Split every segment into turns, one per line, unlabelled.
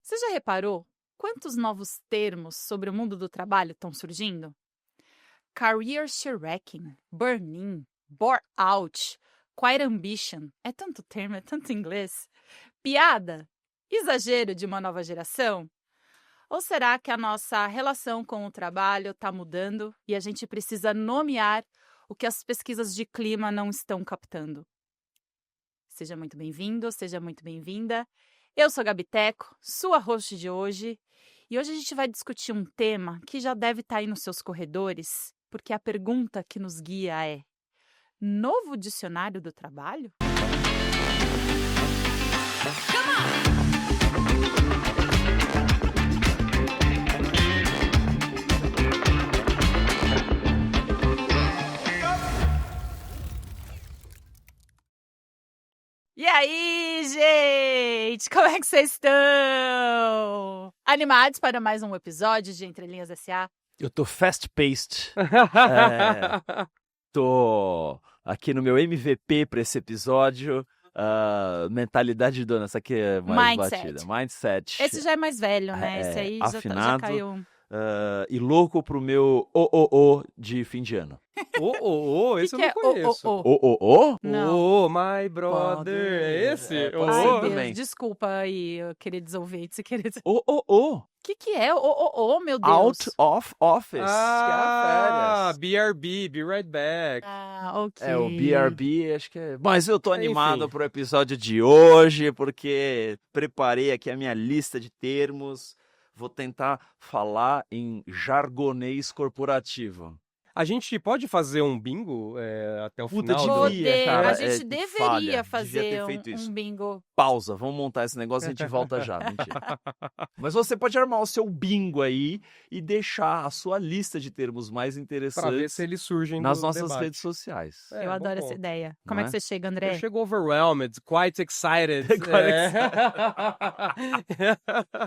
Você já reparou quantos novos termos sobre o mundo do trabalho estão surgindo? Career shirking, burn-in, bore-out, quiet ambition. É tanto termo, é tanto inglês. Piada? Exagero de uma nova geração? Ou será que a nossa relação com o trabalho está mudando e a gente precisa nomear o que as pesquisas de clima não estão captando? Seja muito bem-vindo, seja muito bem-vinda. Eu sou a Gabi Teco, sua host de hoje, e hoje a gente vai discutir um tema que já deve estar aí nos seus corredores, porque a pergunta que nos guia é: novo dicionário do trabalho? E aí, gente? Como é que vocês estão? Animados para mais um episódio de Entre Linhas S.A.?
Eu tô fast-paced. Tô aqui no meu MVP pra esse episódio. Mentalidade dona, essa aqui é mais batida. Mindset.
Esse já é mais velho, né? Esse aí já caiu.
E louco pro meu o de fim de ano.
Esse eu não conheço.
Não.
My brother. É esse?
Ai, Deus,
também.
desculpa aí, queridos ouvintes.
O.
O que é? Meu Deus.
Out of office. que é férias.
BRB, Be Right Back.
Ok.
É, o BRB, acho que é. Mas eu tô animado
Enfim.
pro episódio de hoje, porque preparei aqui a minha lista de termos. Vou tentar falar em jargonês corporativo.
A gente pode fazer um bingo até o
Puta,
final?
devia, cara.
A gente deveria
Devia
fazer
ter feito isso.
um bingo.
Pausa, vamos montar esse negócio e a gente volta já. Mentira. Mas você pode armar o seu bingo aí e deixar a sua lista de termos mais
Pra ver
interessantes
se eles surgem
nas
no
nossas
debate.
redes sociais.
É,
Eu
bom
adoro essa
ponto.
ideia. Como
Não
é que
é?
você chega, André?
Eu chego overwhelmed, quite excited.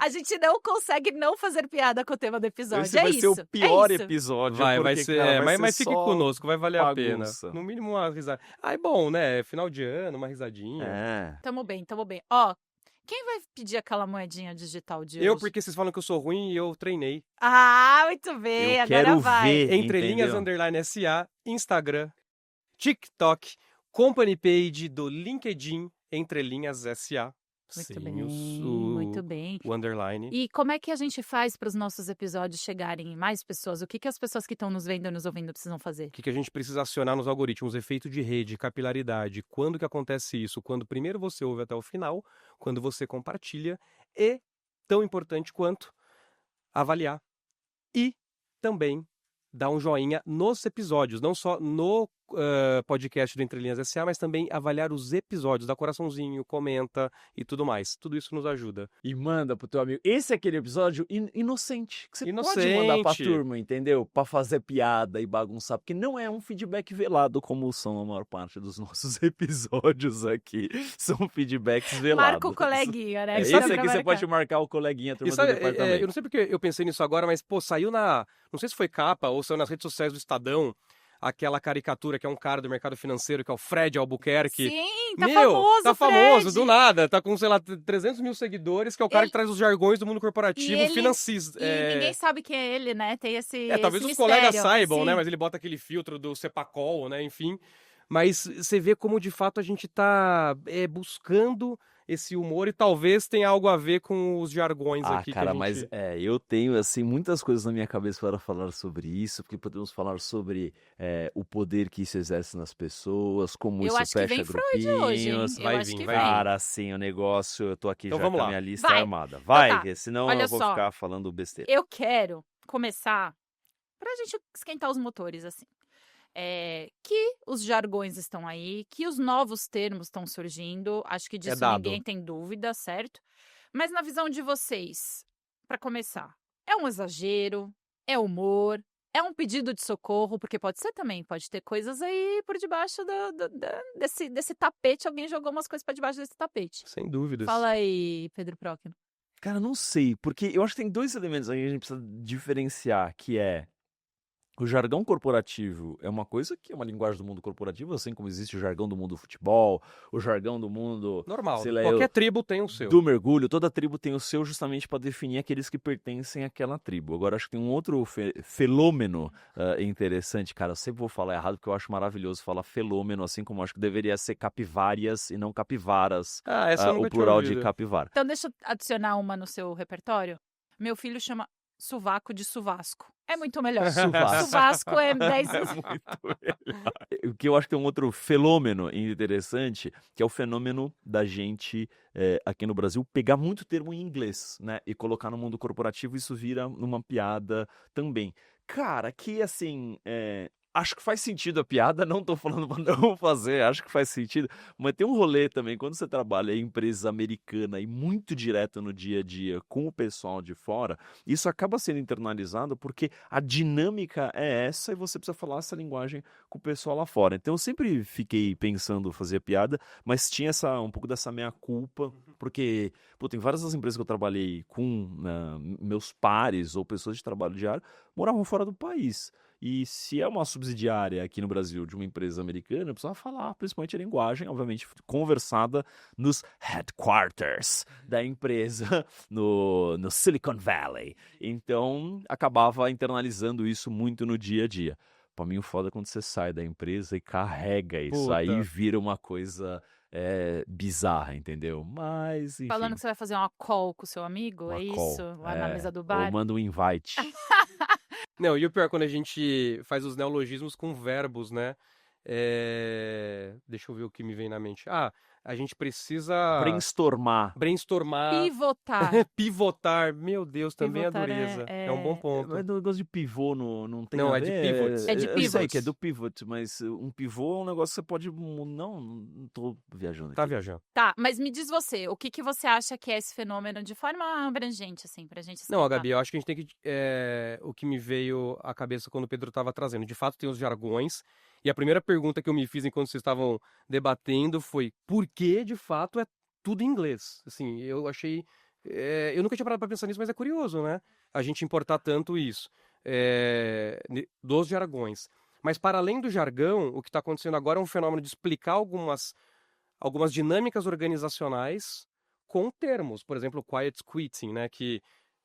A gente não consegue não fazer piada com o tema do episódio.
Esse
é
vai
isso.
ser o pior
é isso.
episódio.
Vai
porque,
ser,
cara, vai
mas
ser
fique
só
conosco, vai valer a pena.
bagunça.
No mínimo uma risada. É bom, né? Final de ano, uma risadinha.
É.
Tamo bem. Ó, quem vai pedir aquela moedinha digital de
Eu,
hoje?
porque vocês falam que eu sou ruim e eu treinei.
Ah, muito bem.
Eu
Agora
quero
vai.
ver.
Entre
Entendeu?
linhas, _ SA, Instagram, TikTok, Company Page do LinkedIn, Entre Linhas SA.
Muito
Sem
bem,
o
muito bem.
o underline.
E como é que a gente faz para os nossos episódios chegarem em mais pessoas? O que as pessoas que estão nos vendo e nos ouvindo precisam fazer?
O que a gente precisa acionar nos algoritmos? Efeito de rede, capilaridade. Quando que acontece isso? Quando primeiro você ouve até o final, quando você compartilha e, tão importante quanto, avaliar. E também dar um joinha nos episódios, não só no podcast do Entre Linhas S.A., mas também avaliar os episódios, dá coraçãozinho, comenta e tudo mais. Tudo isso nos ajuda.
E manda pro teu amigo. Esse é aquele episódio inocente. Que você pode
Inocente.
mandar pra turma, entendeu? Pra fazer piada e bagunçar. Porque não é um feedback velado, como são a maior parte dos nossos episódios aqui. São feedbacks velados.
Marca o coleguinha, né?
Esse
Dá
aqui
pra
você
marcar.
pode marcar o coleguinha, a turma
E sabe,
do departamento.
eu não sei porque eu pensei nisso agora, mas, pô, saiu não sei se foi capa ou saiu nas redes sociais do Estadão, aquela caricatura que é um cara do mercado financeiro, que é o Fred Albuquerque.
Sim, tá
Meu,
famoso,
tá famoso,
Fred.
do nada. Tá com, sei lá, 300 mil seguidores, que é o cara
Ele-
que traz os jargões do mundo corporativo
E ele-
financista.
E ninguém sabe quem é ele, né? Tem esse
Talvez
esse
os colegas
mistério.
saibam,
Sim.
né? Mas ele bota aquele filtro do Cepacol, né? Enfim. Mas você vê como, de fato, a gente tá buscando esse humor e talvez tenha algo a ver com os jargões aqui
Cara,
que a gente...
mas eu tenho, assim, muitas coisas na minha cabeça para falar sobre isso, porque podemos falar sobre o poder que isso exerce nas pessoas, como
Eu
isso
acho que
fecha
vem Freud hoje, hein?
grupinhos.
Eu
Vai
acho
vir,
que
vai
vem.
vir.
Cara, assim, o negócio, eu tô aqui
Então
já
vamos
com a
lá.
minha lista
Vai.
armada. Vai,
tá.
porque senão
Olha
eu vou
só.
ficar falando besteira.
Eu quero começar pra gente esquentar os motores, assim. Que os jargões estão aí, que os novos termos estão surgindo, acho que disso
dado.
ninguém tem dúvida, certo? Mas na visão de vocês, pra começar, é um exagero, é humor, é um pedido de socorro, porque pode ser também, pode ter coisas aí por debaixo desse tapete, alguém jogou umas coisas pra debaixo desse tapete.
Sem dúvidas.
Fala aí, Pedro Próquimo.
Cara, não sei, porque eu acho que tem dois elementos aí que a gente precisa diferenciar, que é O jargão corporativo é uma coisa que é uma linguagem do mundo corporativo, assim como existe o jargão do mundo do futebol, o jargão do mundo,
Normal.
sei lá,
Qualquer tribo tem o seu.
do mergulho. Toda tribo tem o seu justamente para definir aqueles que pertencem àquela tribo. Agora, acho que tem um outro fenômeno interessante, cara. Eu sempre vou falar errado porque eu acho maravilhoso falar fenômeno, assim como eu acho que deveria ser capivárias e não capivaras,
Essa eu nunca
o
tinha
plural de
ouvido.
capivara.
Então, deixa eu adicionar uma no seu repertório. Meu filho chama sovaco de suvasco. É muito melhor.
Suvasco.
Suvasco é 10
É muito melhor. O que eu acho que tem um outro fenômeno interessante, que é o fenômeno da gente, aqui no Brasil, pegar muito termo em inglês, né? E colocar no mundo corporativo, isso vira uma piada também. Cara, que assim, acho que faz sentido a piada, não tô falando pra não fazer, acho que faz sentido, mas tem um rolê também, quando você trabalha em empresa americana e muito direto no dia a dia com o pessoal de fora, isso acaba sendo internalizado porque a dinâmica é essa e você precisa falar essa linguagem com o pessoal lá fora. Então eu sempre fiquei pensando fazer piada, mas tinha um pouco dessa meia-culpa, porque tem várias das empresas que eu trabalhei com meus pares ou pessoas de trabalho diário moravam fora do país. E se é uma subsidiária aqui no Brasil de uma empresa americana, precisa falar principalmente a linguagem, obviamente, conversada nos headquarters da empresa no Silicon Valley. Então, acabava internalizando isso muito no dia a dia. Pra mim, o foda é quando você sai da empresa e carrega isso.
Puta.
Aí vira uma coisa bizarra, entendeu? Mas, enfim.
Falando que você vai fazer uma call com o seu amigo,
uma
é
call.
isso? Lá na mesa do
Ou
bar?
manda um invite.
Não, e o pior, quando a gente faz os neologismos com verbos, né? Deixa eu ver o que me vem na mente. A gente precisa
Brainstormar.
Pivotar.
pivotar. Meu Deus, também
Pivotar
é dureza. É um bom ponto.
Mas o negócio de pivô não tem
Não,
a
é de
ver.
pivots.
É de
Eu sei
pivots.
que é do pivot, mas um pivô é um negócio que você pode... Não tô viajando
Tá
aqui.
viajando.
Tá, mas me diz você, o que que você acha que é esse fenômeno de forma abrangente, assim, pra gente
Não,
escutar?
Gabi, eu acho que a gente tem que. O que me veio à cabeça quando o Pedro estava trazendo. De fato, tem os jargões. E a primeira pergunta que eu me fiz enquanto vocês estavam debatendo foi: por que, de fato, é tudo em inglês? Assim, eu achei. Eu nunca tinha parado para pensar nisso, mas é curioso, né? A gente importar tanto isso. Dos jargões. Mas, para além do jargão, o que está acontecendo agora é um fenômeno de explicar algumas dinâmicas organizacionais com termos. Por exemplo, quiet quitting, né? Que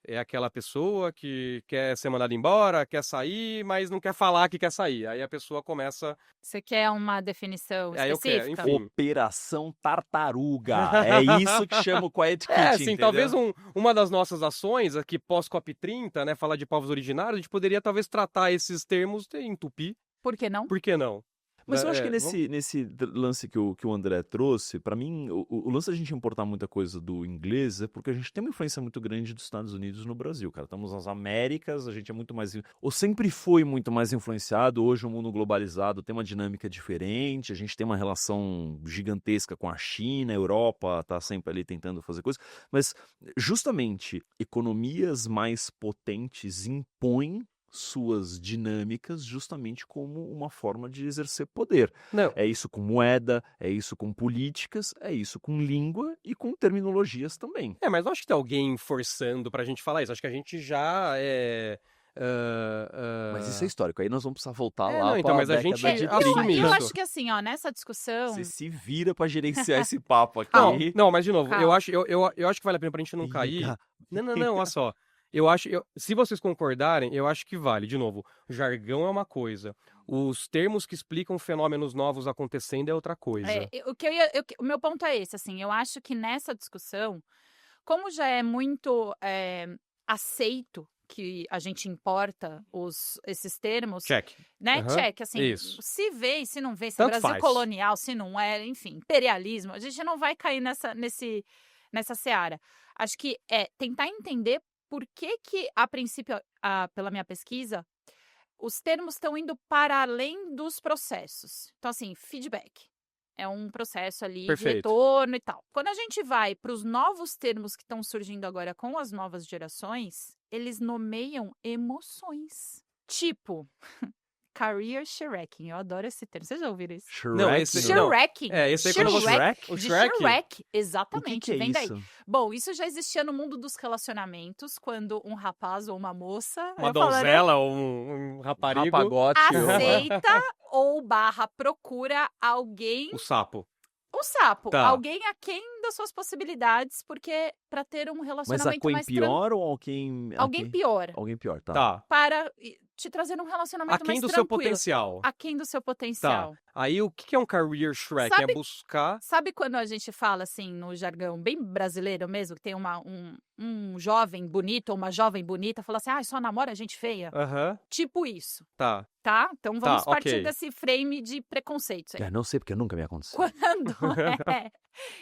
é aquela pessoa que quer ser mandada embora, quer sair, mas não quer falar que quer sair. Aí a pessoa começa...
Você quer uma definição
Aí eu quero,
específica?
enfim.
Operação Tartaruga. É isso que chama o Quiet Quitting,
Sim,
entendeu?
talvez uma das nossas ações aqui pós-COP30, né, falar de povos originários, a gente poderia talvez tratar esses termos em tupi.
Por que não?
Por que não?
Mas eu acho que
vamos-
nesse lance que o André trouxe, pra mim, o lance da gente importar muita coisa do inglês é porque a gente tem uma influência muito grande dos Estados Unidos no Brasil, cara. Estamos nas Américas, a gente é muito mais... Ou sempre foi muito mais influenciado, hoje o mundo globalizado tem uma dinâmica diferente, a gente tem uma relação gigantesca com a China, a Europa tá sempre ali tentando fazer coisas, mas justamente economias mais potentes impõem suas dinâmicas justamente como uma forma de exercer poder.
Não,
É isso com moeda, é isso com políticas, é isso com língua e com terminologias também.
mas não acho que tem alguém forçando pra gente falar isso. Acho que a gente já
Mas isso é histórico, aí nós vamos precisar voltar
É,
lá
não, então,
pra
mas a gente
década de
assume
30.
Eu
isso.
acho que assim, ó, nessa discussão...
Você se vira pra gerenciar esse papo aqui.
Não, mas de novo,
Calma.
eu acho que vale a pena pra gente não cair.
Liga.
Não, olha só. Se vocês concordarem, eu acho que vale. De novo, jargão é uma coisa. Os termos que explicam fenômenos novos acontecendo é outra coisa.
O meu ponto é esse, assim, eu acho que nessa discussão, como já é muito aceito que a gente importa esses termos,
Check.
né?
Aham,
Check, assim,
isso.
se vê e se não vê, se é
Tanto
Brasil
faz.
colonial, se não é, enfim, imperialismo, a gente não vai cair nessa seara. Acho que é tentar entender por que a princípio, pela minha pesquisa, os termos estão indo para além dos processos. Então, assim, feedback é um processo ali de
Perfeito.
retorno e tal. Quando a gente vai para os novos termos que estão surgindo agora com as novas gerações, eles nomeiam emoções. Tipo, career Shrek. Eu adoro esse termo. Vocês já ouviram isso?
Não, esse- não.
Shrek.
Esse aí quando você...
Shrek.
O
De
Shrek?
Shrek,
O
exatamente.
que é
Vem daí.
isso?
Bom, isso já existia no mundo dos relacionamentos, quando um rapaz ou uma moça...
Uma
eu falo, né,
donzela ou um raparigo.
Rapagote.
aceita ou barra procura alguém...
O sapo.
Um sapo.
Tá.
Alguém aquém das suas possibilidades, porque pra ter um
Mas
relacionamento
a
mais
pior ou alguém...
Alguém pior.
Alguém pior, tá.
Tá.
Para te trazer um relacionamento
Aquém
mais
do seu
tranquilo.
potencial.
Aquém do seu potencial.
Tá. Aí o que é um career Shrek?
Sabe-
É buscar...
Sabe quando a gente fala assim, no jargão bem brasileiro mesmo, que tem um jovem bonito ou uma jovem bonita, fala assim, só namora gente feia?
Aham.
Tipo isso,
Tá.
tá? Então vamos
Tá,
partir
ok.
desse frame de preconceitos aí.
Não sei, porque nunca me aconteceu.
Quando é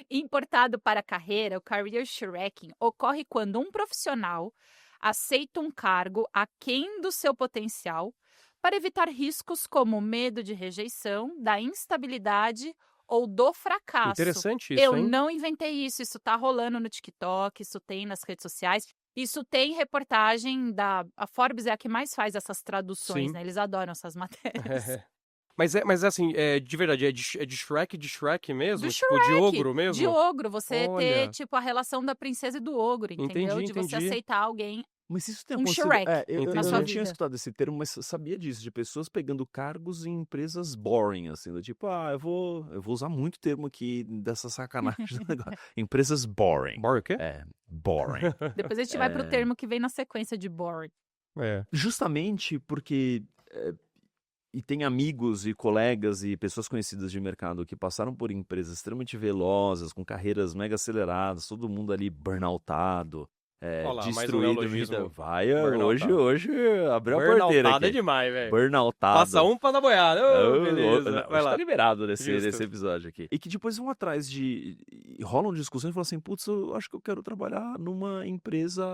importado para a carreira, o career shrinking ocorre quando um profissional aceita um cargo aquém do seu potencial para evitar riscos como medo de rejeição, da instabilidade ou do fracasso.
Interessante isso,
Eu
hein?
não inventei isso, isso tá rolando no TikTok, isso tem nas redes sociais. Isso tem reportagem a Forbes é a que mais faz essas traduções,
Sim.
né? Eles adoram essas matérias.
É. Mas assim, de verdade, é de Shrek mesmo?
Do
Tipo, de ogro mesmo?
De ogro, você
Olha.
ter, tipo, a relação da princesa e do ogro, entendeu?
Entendi,
De você
entendi.
aceitar alguém.
Mas isso tem
Um
acontecido...
Shrek
eu
na
eu
sua
não tinha
vida.
escutado esse termo, mas eu sabia disso, de pessoas pegando cargos em empresas boring, assim, do tipo, eu vou usar muito termo aqui dessa sacanagem do negócio. Empresas boring.
Bora o quê?
Boring.
Depois a gente vai pro termo que vem na sequência de boring.
É.
Justamente porque... E tem amigos e colegas e pessoas conhecidas de mercado que passaram por empresas extremamente velozes, com carreiras mega aceleradas, todo mundo ali burnoutado,
Olha lá, mais um
destruído.
neologismo.
Vai,
Burnoutado.
hoje abriu a porteira
Burnoutado é
aqui.
demais, velho.
Burnoutado.
Passa um pra dar boiada. Ô, beleza.
Não,
Vai
hoje
lá.
tá liberado nesse
Justo.
episódio aqui. E que depois vão atrás e rolam discussões e falam assim, putz, eu acho que eu quero trabalhar numa empresa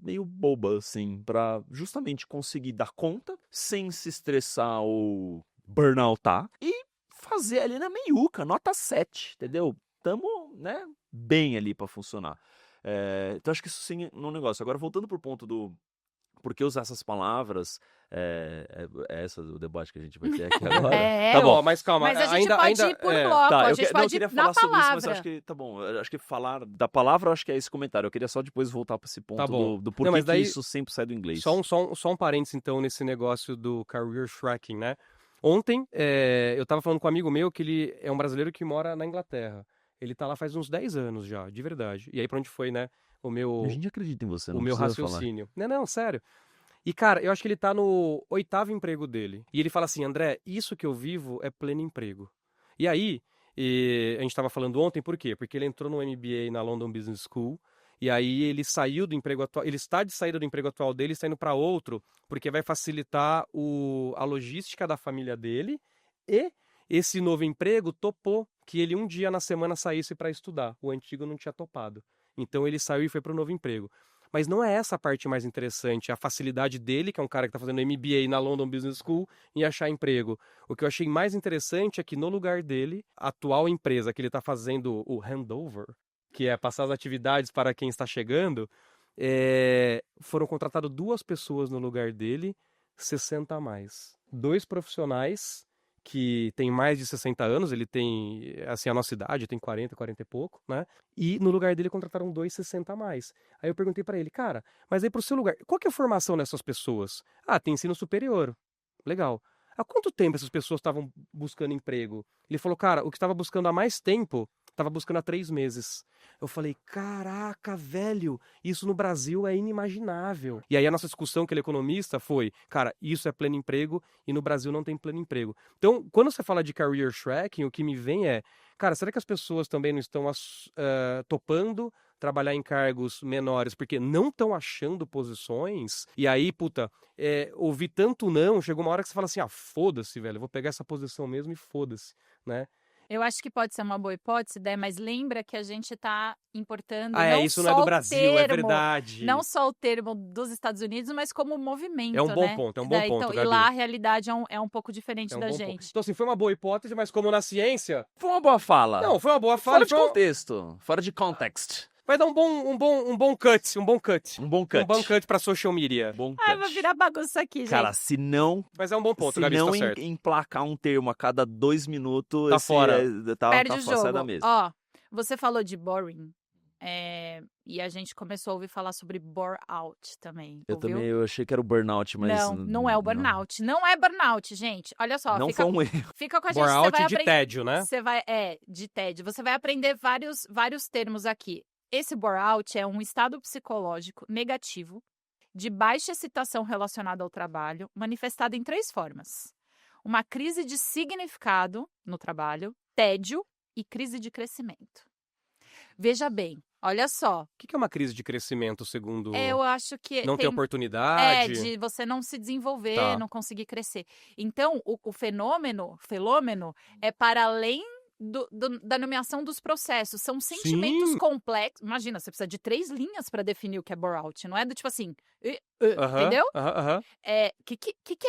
meio boba, assim, pra justamente conseguir dar conta, sem se estressar ou burnoutar, e fazer ali na meiuca, nota 7, entendeu? Tamo, né, bem ali pra funcionar. Então acho que isso sim é um negócio. Agora, voltando pro ponto do por que usar essas palavras, essa o debate que a gente vai ter aqui agora. Tá bom.
Mas calma,
Mas a gente
ainda,
pode
ainda,
ir por
é.
bloco,
Tá,
a
eu,
gente
eu
pode
queria
ir
falar
na
sobre isso,
palavra.
mas eu acho que tá bom. Eu acho que falar da palavra, eu acho que é esse comentário. Eu queria só depois voltar pra esse ponto
Tá bom.
do porquê
mas daí-
que isso sempre sai do inglês.
Só um parênteses, então, nesse negócio do career Shrinking, né? Ontem, eu tava falando com um amigo meu que ele é um brasileiro que mora na Inglaterra. Ele tá lá faz uns 10 anos já, de verdade. E aí pra onde foi, né?
A gente acredita em você, não
O meu
precisa falar.
raciocínio. Não, sério. E, cara, eu acho que ele tá no 8º emprego dele. E ele fala assim, André, isso que eu vivo é pleno emprego. E aí, a gente tava falando ontem, por quê? Porque ele entrou no MBA na London Business School, e aí ele saiu do emprego atual, ele está de saída do emprego atual dele, está indo para outro, porque vai facilitar a logística da família dele, e esse novo emprego topou que ele um dia na semana saísse para estudar. O antigo não tinha topado. Então ele saiu e foi para o novo emprego. Mas não é essa a parte mais interessante, a facilidade dele, que é um cara que está fazendo MBA na London Business School, em achar emprego. O que eu achei mais interessante é que no lugar dele, a atual empresa que ele está fazendo o handover, que é passar as atividades para quem está chegando, foram contratadas 2 pessoas no lugar dele, 60 a mais. 2 profissionais que têm mais de 60 anos, ele tem, assim, a nossa idade, tem 40 e pouco, né? E no lugar dele contrataram 2 60 a mais. Aí eu perguntei pra ele, cara, mas aí pro seu lugar, qual que é a formação dessas pessoas? Tem ensino superior. Legal. Há quanto tempo essas pessoas estavam buscando emprego? Ele falou, cara, o que estava buscando há mais tempo, estava buscando há 3 meses. Eu falei, caraca, velho, isso no Brasil é inimaginável. E aí a nossa discussão, que ele é economista, foi, cara, isso é pleno emprego e no Brasil não tem pleno emprego. Então, quando você fala de career shrinking, o que me vem é, cara, será que as pessoas também não estão topando trabalhar em cargos menores porque não estão achando posições? E aí, ouvir tanto não, chegou uma hora que você fala assim, foda-se, velho, eu vou pegar essa posição mesmo e foda-se, né?
Eu acho que pode ser uma boa hipótese, né? Mas lembra que a gente está importando
Isso não é do Brasil, é verdade.
Não só o termo dos Estados Unidos, mas como movimento,
É um bom
né?
ponto, é um bom ponto,
então, e
Gabi.
lá a realidade é um pouco diferente
É um
da
bom
gente.
ponto. Então, assim, foi uma boa hipótese, mas como na ciência...
Foi uma boa fala.
Não, foi uma boa fala.
Fora de contexto. Fora de context.
Vai dar um bom cut.
Um bom cut.
Um bom cut pra social media.
Bom
Ai,
cut.
vou virar bagunça aqui, gente.
Cara, se não
Mas é um bom ponto, Gabi,
não
tá certo.
emplacar um termo a cada 2 minutos,
Tá fora.
Perde
tá
o
fora, sai da
jogo.
mesa.
Ó, você falou de boring. E a gente começou a ouvir falar sobre bore out também.
Eu
ouviu?
também, eu achei que era o burnout, mas...
Não é o burnout. Não é burnout, gente. Olha só,
Não
fica,
foi um erro.
fica com a gente.
Bore
Você
out
vai
de
aprender.
tédio, né?
De tédio. Você vai aprender vários termos aqui. Esse bore out é um estado psicológico negativo de baixa excitação relacionada ao trabalho, manifestada em 3 formas: uma crise de significado no trabalho, tédio e crise de crescimento. Veja bem, olha só.
O que é uma crise de crescimento, segundo...
Eu acho que
Não ter oportunidade?
de você não se desenvolver,
Tá.
não conseguir crescer. Então, o fenômeno é para além da nomeação dos processos. São sentimentos
Sim.
complexos. Imagina, você precisa de 3 linhas para definir o que é bore-out. Não é do tipo assim,
Aham,
entendeu?
aham.
Que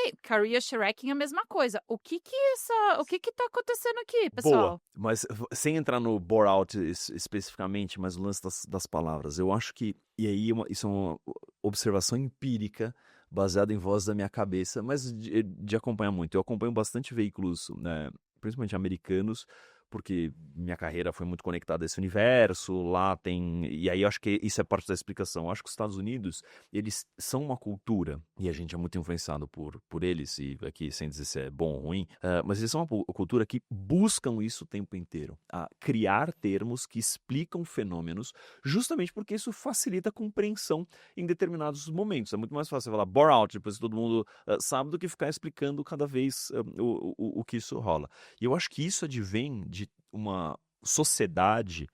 é career shirking é a mesma coisa. O que tá acontecendo aqui, pessoal?
Boa, mas sem entrar no bore out especificamente, mas o lance das palavras, eu acho que, e aí isso é uma observação empírica, baseada em voz da minha cabeça, mas de acompanhar muito. Eu acompanho bastante veículos, né, principalmente americanos, porque minha carreira foi muito conectada a esse universo, lá tem... E aí eu acho que isso é parte da explicação. Eu acho que os Estados Unidos, eles são uma cultura, e a gente é muito influenciado por eles, e aqui sem dizer se é bom ou ruim, mas eles são uma cultura que buscam isso o tempo inteiro, a criar termos que explicam fenômenos, justamente porque isso facilita a compreensão em determinados momentos. É muito mais fácil você falar bore out, depois todo mundo sabe, do que ficar explicando cada vez o que isso rola. E eu acho que isso advém de uma sociedade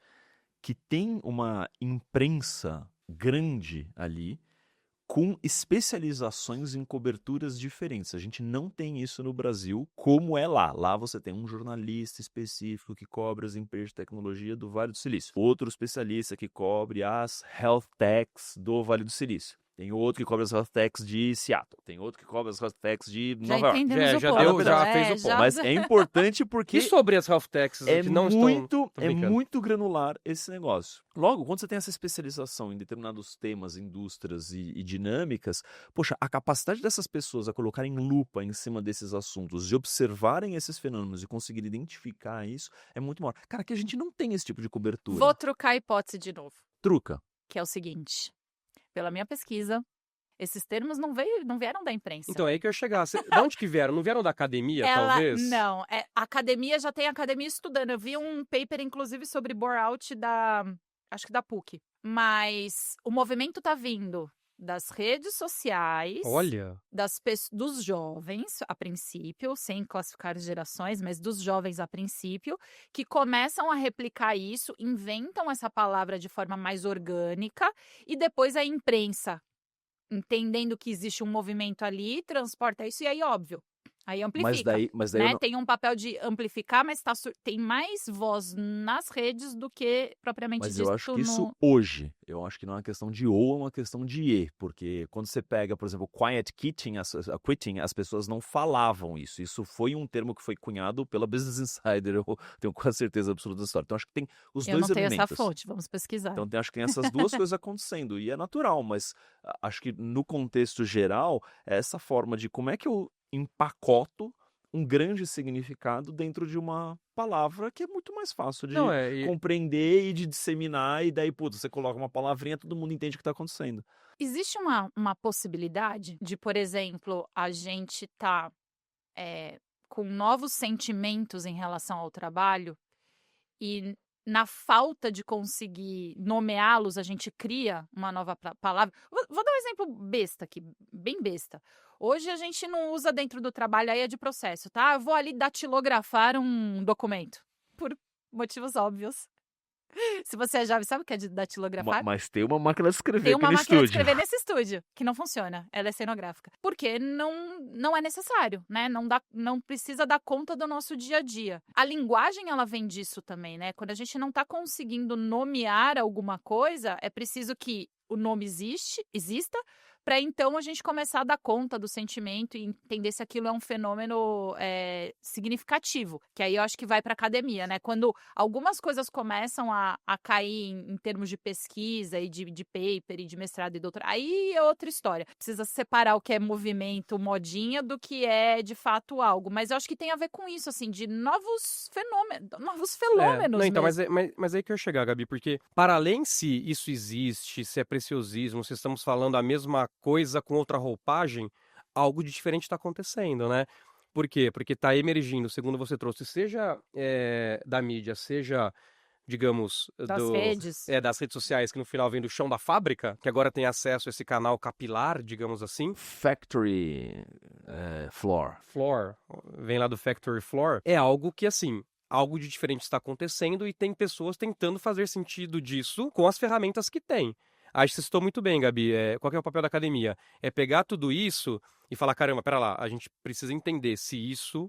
que tem uma imprensa grande ali, com especializações em coberturas diferentes. A gente não tem isso no Brasil, como é lá. Lá você tem um jornalista específico que cobre as empresas de tecnologia do Vale do Silício. Outro especialista que cobre as health techs do Vale do Silício. Tem outro que cobre as health techs de Seattle. Tem outro que cobre as health techs de
Já
Nova York.
entendemos o
já
ponto.
deu, já fez o ponto.
Mas é importante porque...
E sobre as health techs
É
que não
muito,
estão...
muito granular esse negócio. Logo, quando você tem essa especialização em determinados temas, indústrias e dinâmicas, poxa, a capacidade dessas pessoas a colocarem lupa em cima desses assuntos, de observarem esses fenômenos e conseguir identificar isso, é muito maior. Cara, que a gente não tem esse tipo de cobertura.
Vou trocar a hipótese de novo,
Truca.
que é o seguinte. Pela minha pesquisa, esses termos não vieram da imprensa.
Então, é aí que eu ia chegar. De onde que vieram? Não vieram da academia, talvez?
Não, a academia já tem academia estudando. Eu vi um paper, inclusive, sobre bore-out acho que da PUC. Mas o movimento tá vindo das redes sociais,
Olha,
dos jovens, a princípio, sem classificar as gerações, mas dos jovens a princípio, que começam a replicar isso, inventam essa palavra de forma mais orgânica, e depois a imprensa, entendendo que existe um movimento ali, transporta isso, e aí, óbvio, aí amplifica.
Mas daí
né?
eu não...
Tem um papel de amplificar, mas tem mais voz nas redes do que propriamente
Mas
dito
eu acho que isso hoje, eu acho que não é uma questão de ou, é uma questão de e, porque quando você pega, por exemplo, quiet quitting, as pessoas não falavam isso. Isso foi um termo que foi cunhado pela Business Insider, eu tenho quase certeza absoluta da história. Então acho que tem os
Eu
dois
não tenho
elementos.
essa fonte, vamos pesquisar.
Então acho que tem essas duas coisas acontecendo, e é natural, mas acho que no contexto geral, é essa forma de como é que eu empacoto um grande significado dentro de uma palavra que é muito mais fácil de compreender e de disseminar, e daí, putz, você coloca uma palavrinha, todo mundo entende o que está acontecendo.
Existe uma possibilidade de, por exemplo, a gente tá com novos sentimentos em relação ao trabalho e na falta de conseguir nomeá-los, a gente cria uma nova palavra. Vou dar um exemplo besta aqui, bem besta. Hoje a gente não usa dentro do trabalho, aí é de processo, tá? Eu vou ali datilografar um documento, por motivos óbvios. Se você é jovem, sabe o que é de datilografar?
Mas tem uma máquina de escrever
Tem
aqui
uma
no
máquina de
estúdio.
escrever nesse estúdio, que não funciona. Ela é cenográfica. Porque não é necessário, né? Não precisa dar conta do nosso dia a dia. A linguagem, ela vem disso também, né? Quando a gente não tá conseguindo nomear alguma coisa, é preciso que o nome exista para então a gente começar a dar conta do sentimento e entender se aquilo é um fenômeno significativo, que aí eu acho que vai para academia, né? Quando algumas coisas começam a cair em termos de pesquisa e de paper e de mestrado e doutorado, aí é outra história. Precisa separar o que é movimento, modinha, do que é de fato algo. Mas eu acho que tem a ver com isso, assim, de novos fenômenos
Não, então,
mesmo.
mas aí que eu ia chegar, Gabi, porque para além se isso existe, se é preciosismo, se estamos falando a mesma coisa com outra roupagem, algo de diferente está acontecendo, né? Por quê? Porque está emergindo, segundo você trouxe, seja da mídia, seja, digamos,
Das redes.
das redes sociais, que no final vem do chão da fábrica, que agora tem acesso a esse canal capilar, digamos assim.
Factory floor.
Floor, vem lá do factory floor, é algo que, assim, algo de diferente está acontecendo e tem pessoas tentando fazer sentido disso com as ferramentas que tem. Acho que você citou muito bem, Gabi. Qual que é o papel da academia? É pegar tudo isso e falar, caramba, pera lá, a gente precisa entender se isso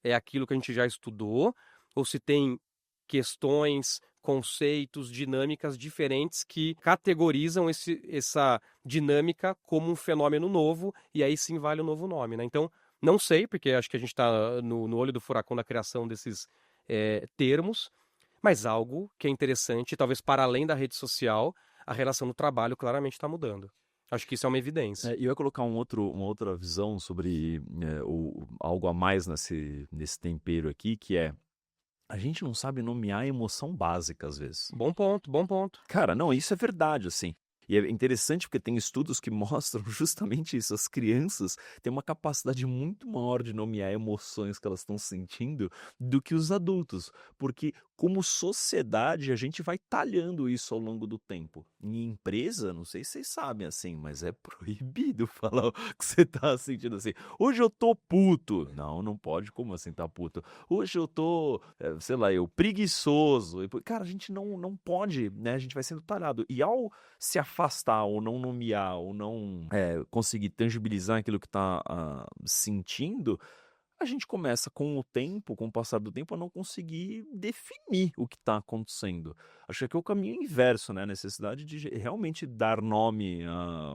é aquilo que a gente já estudou ou se tem questões, conceitos, dinâmicas diferentes que categorizam essa dinâmica como um fenômeno novo e aí sim vale um novo nome, né? Então, não sei, porque acho que a gente está no olho do furacão da criação desses termos, mas algo que é interessante, talvez para além da rede social, a relação do trabalho claramente está mudando. Acho que isso é uma evidência.
E eu ia colocar uma outra visão sobre algo a mais nesse tempero aqui, que é a gente não sabe nomear a emoção básica às vezes.
Bom ponto, bom ponto.
Cara, não, isso é verdade, assim. E é interessante porque tem estudos que mostram justamente isso. As crianças têm uma capacidade muito maior de nomear emoções que elas estão sentindo do que os adultos. Porque, como sociedade, a gente vai talhando isso ao longo do tempo. Em empresa, não sei se vocês sabem assim, mas é proibido falar o que você tá sentindo assim. Hoje eu tô puto. Não pode. Como assim tá puto? Hoje eu tô, sei lá, preguiçoso. Cara, a gente não pode, né? A gente vai sendo talhado. E ao se afastar ou não nomear ou não conseguir tangibilizar aquilo que está sentindo, a gente começa com o passar do tempo, a não conseguir definir o que está acontecendo. Acho que é o caminho inverso, né? A necessidade de realmente dar nome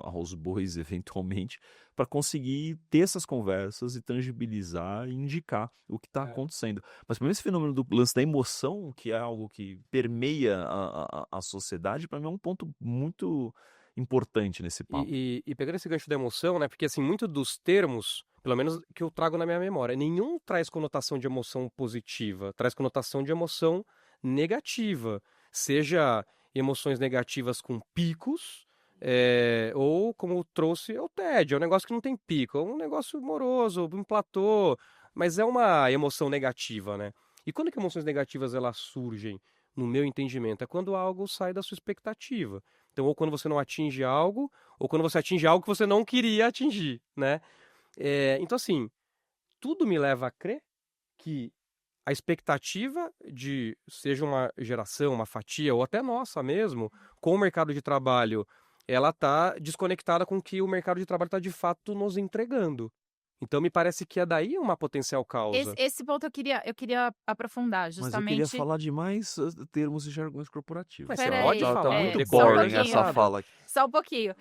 aos bois, eventualmente, para conseguir ter essas conversas e tangibilizar e indicar o que está acontecendo. Mas para mim esse fenômeno do lance da emoção, que é algo que permeia a sociedade, para mim é um ponto muito importante nesse papo.
E pegando esse gancho da emoção, né? Porque assim, muito dos termos, pelo menos que eu trago na minha memória, nenhum traz conotação de emoção positiva, traz conotação de emoção negativa. Seja emoções negativas com picos, ou como trouxe, é o tédio, é um negócio que não tem pico, é um negócio moroso, um platô, mas é uma emoção negativa, né? E quando que emoções negativas elas surgem, no meu entendimento, é quando algo sai da sua expectativa. Então, ou quando você não atinge algo, ou quando você atinge algo que você não queria atingir, né? Então, assim, tudo me leva a crer que a expectativa de, seja uma geração, uma fatia, ou até nossa mesmo, com o mercado de trabalho, ela está desconectada com o que o mercado de trabalho está de fato nos entregando. Então, me parece que é daí uma potencial causa.
Esse ponto eu queria aprofundar, justamente.
Mas eu queria falar de mais termos e jargões corporativos.
Mas
você
pode
falar.
Tá muito
Só um
boring
pouquinho.
essa fala aqui.
Só um pouquinho.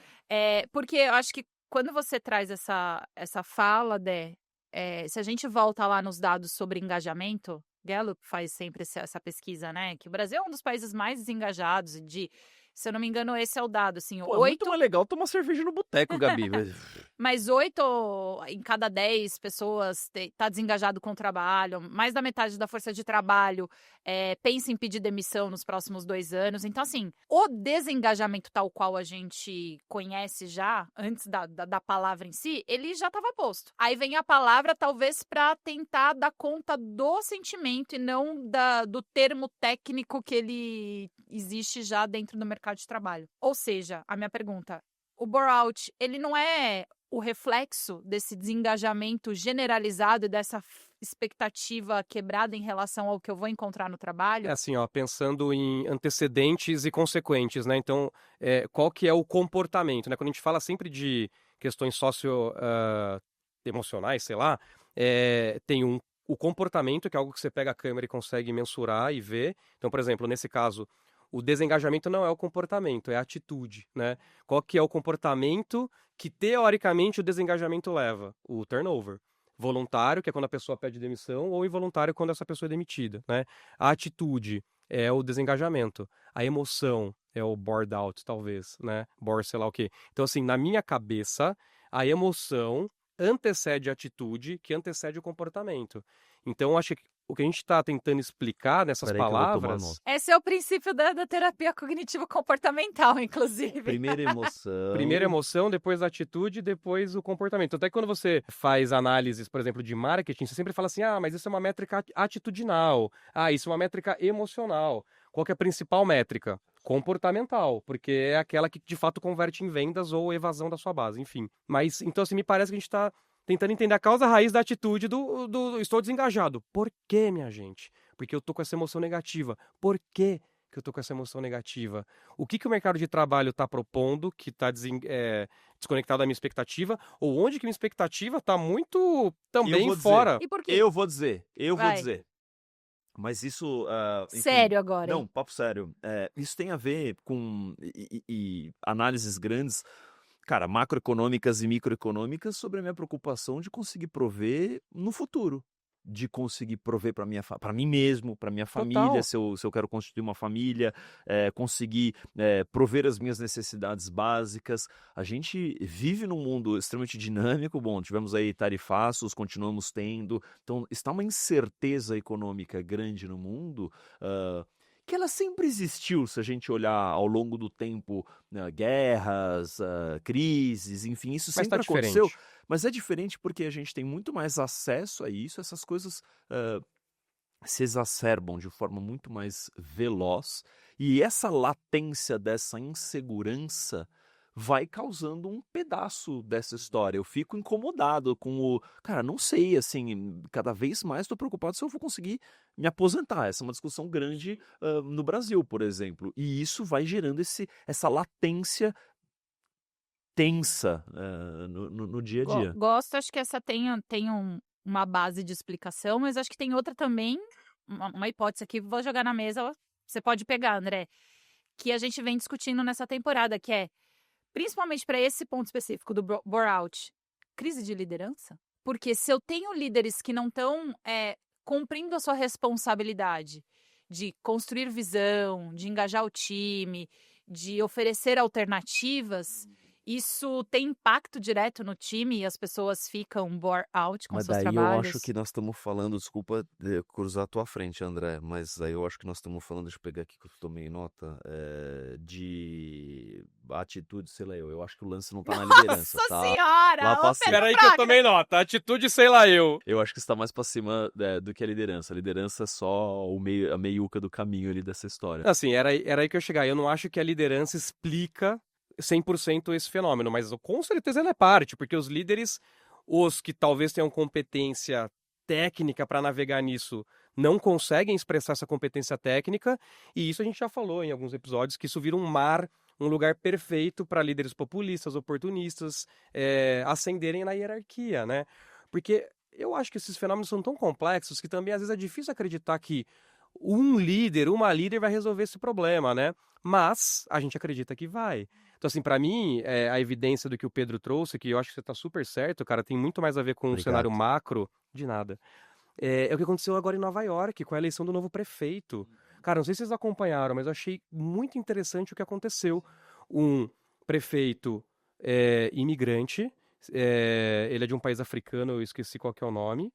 Porque eu acho que quando você traz essa fala, se a gente volta lá nos dados sobre engajamento, Gallup faz sempre essa pesquisa, né? Que o Brasil é um dos países mais desengajados se eu não me engano, esse é o dado, assim,
Pô, é muito mais legal tomar cerveja no boteco, Gabi.
Mas 8 em cada 10 pessoas tá desengajado com o trabalho, mais da metade da força de trabalho pensa em pedir demissão nos próximos 2 anos. Então, assim, o desengajamento tal qual a gente conhece já, antes da palavra em si, ele já estava posto. Aí vem a palavra, talvez, para tentar dar conta do sentimento e não do termo técnico que ele existe já dentro do mercado de trabalho. Ou seja, a minha pergunta, o burnout, ele não é o reflexo desse desengajamento generalizado e dessa expectativa quebrada em relação ao que eu vou encontrar no trabalho?
É assim, ó, pensando em antecedentes e consequentes, né? Então, qual que é o comportamento, né? Quando a gente fala sempre de questões socioemocionais, sei lá, tem o comportamento, que é algo que você pega a câmera e consegue mensurar e ver. Então, por exemplo, nesse caso, o desengajamento não é o comportamento, é a atitude, né? Qual que é o comportamento que, teoricamente, o desengajamento leva? O turnover. Voluntário, que é quando a pessoa pede demissão, ou involuntário, quando essa pessoa é demitida, né? A atitude é o desengajamento. A emoção é o bored out, talvez, né? Bore, sei lá o quê. Então, assim, na minha cabeça, a emoção antecede a atitude, que antecede o comportamento. Então, acho que o que a gente está tentando explicar nessas
Peraí que eu vou tomar
palavras...
nota.
Esse é o princípio da terapia cognitivo-comportamental, inclusive.
Primeira emoção.
Primeiro a emoção, depois a atitude, depois o comportamento. Até quando você faz análises, por exemplo, de marketing, você sempre fala assim, mas isso é uma métrica atitudinal. Isso é uma métrica emocional. Qual que é a principal métrica? Comportamental, porque é aquela que de fato converte em vendas ou evasão da sua base, enfim. Mas, então, assim, me parece que a gente está tentando entender a causa raiz da atitude do estou desengajado. Por quê, minha gente? Porque eu tô com essa emoção negativa. Por quê que eu tô com essa emoção negativa? O que o mercado de trabalho está propondo que está desconectado da minha expectativa? Ou onde que minha expectativa está muito também fora?
E por quê?
Eu vou dizer.
Vai.
Mas isso... enfim,
Sério agora, hein?
Não, papo sério. Isso tem a ver com análises grandes, cara, macroeconômicas e microeconômicas, sobre a minha preocupação de conseguir prover no futuro. De conseguir prover para mim mesmo, para minha família,
Total.
se eu quero constituir uma família, conseguir prover as minhas necessidades básicas. A gente vive num mundo extremamente dinâmico. Bom, tivemos aí tarifaços, continuamos tendo. Então, está uma incerteza econômica grande no mundo, que ela sempre existiu, se a gente olhar ao longo do tempo, né, guerras, crises, enfim, isso
Mas
sempre
tá
aconteceu.
diferente.
Mas é diferente porque a gente tem muito mais acesso a isso, essas coisas se exacerbam de forma muito mais veloz, e essa latência dessa insegurança vai causando um pedaço dessa história. Eu fico incomodado com o... Cara, não sei, assim, cada vez mais estou preocupado se eu vou conseguir me aposentar. Essa é uma discussão grande no Brasil, por exemplo. E isso vai gerando essa latência tensa no dia a dia.
Gosto, acho que essa tem uma base de explicação, mas acho que tem outra também, uma hipótese aqui, vou jogar na mesa, você pode pegar, André, que a gente vem discutindo nessa temporada, que é, principalmente para esse ponto específico do bore-out, crise de liderança? Porque se eu tenho líderes que não estão cumprindo a sua responsabilidade de construir visão, de engajar o time, de oferecer alternativas, isso tem impacto direto no time e as pessoas ficam bore out com
Mas
seus
daí eu
trabalhos?
acho que nós estamos falando, desculpa cruzar a tua frente, André, mas aí eu acho que nós estamos falando, deixa eu pegar aqui que eu tomei nota, de atitude, sei lá, eu acho que o lance não tá na liderança,
Nossa
tá?
senhora!
Lá pra
Ô,
cima.
Pedro
Peraí que eu
Braga!
tomei nota. Atitude, sei lá eu.
Eu acho que está mais pra cima do que a liderança. A liderança é só a meiuca do caminho ali dessa história.
Assim, era aí que eu ia chegar. Eu não acho que a liderança explica 100% esse fenômeno, mas com certeza ela é parte, porque os líderes, os que talvez tenham competência técnica para navegar nisso, não conseguem expressar essa competência técnica, e isso a gente já falou em alguns episódios, que isso vira um mar, um lugar perfeito para líderes populistas, oportunistas, ascenderem na hierarquia, né? Porque eu acho que esses fenômenos são tão complexos que também às vezes é difícil acreditar que um líder, uma líder vai resolver esse problema, né? Mas a gente acredita que vai. Então, assim, pra mim, a evidência do que o Pedro trouxe, que eu acho que você tá super certo, cara, tem muito mais a ver com o
Obrigado.
cenário macro, de nada. É o que aconteceu agora em Nova York, com a eleição do novo prefeito. Cara, não sei se vocês acompanharam, mas eu achei muito interessante o que aconteceu. Um prefeito imigrante, ele é de um país africano, eu esqueci qual que é o nome,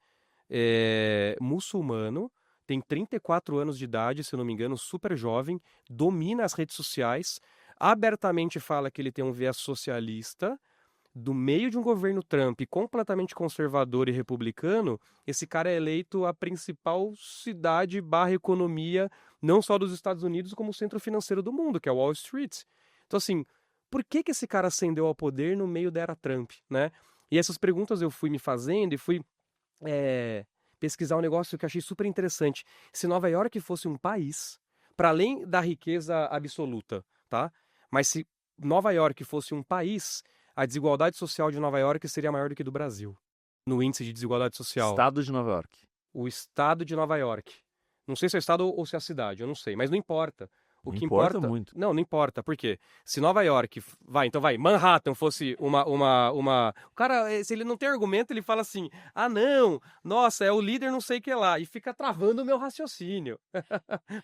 muçulmano, tem 34 anos de idade, se eu não me engano, super jovem, domina as redes sociais, abertamente fala que ele tem um viés socialista. Do meio de um governo Trump completamente conservador e republicano, esse cara é eleito a principal cidade / economia, não só dos Estados Unidos, como o centro financeiro do mundo, que é Wall Street. Então, assim, por que esse cara ascendeu ao poder no meio da era Trump, né? E essas perguntas eu fui me fazendo e fui pesquisar um negócio que eu achei super interessante. Se Nova York fosse um país, para além da riqueza absoluta, tá? Mas se Nova York fosse um país, a desigualdade social de Nova York seria maior do que do Brasil, no índice de desigualdade social.
Estado de Nova York.
O estado de Nova York. Não sei se é o estado ou se é a cidade, eu não sei, mas não importa. O que
Importa
importa...
muito.
Não importa. Por quê? Se Nova York, Manhattan fosse uma... O cara, se ele não tem argumento, ele fala assim, ah, não, nossa, é o líder não sei o que lá, e fica travando o meu raciocínio.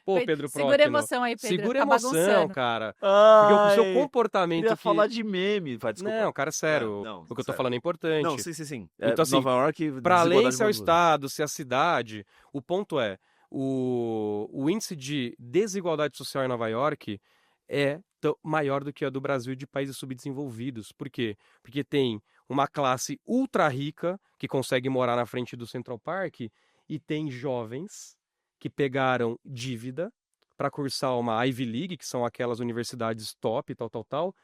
Pô, Pedro
Segura a
Próchino,
emoção aí, Pedro.
segura a
Tá
emoção,
bagunçando.
cara. Porque o seu
Ai,
comportamento
queria
que...
falar de meme. Vai, desculpa.
Não, cara, sério,
Não,
o que eu tô
sério.
falando é
Não,
importante.
sim.
Então, assim,
Nova York,
para além
desigualdade
se é o
muito grande.
estado, se é a cidade, o ponto é, o índice de desigualdade social em Nova York é maior do que a do Brasil e de países subdesenvolvidos. Por quê? Porque tem uma classe ultra rica que consegue morar na frente do Central Park e tem jovens que pegaram dívida para cursar uma Ivy League, que são aquelas universidades top, tal,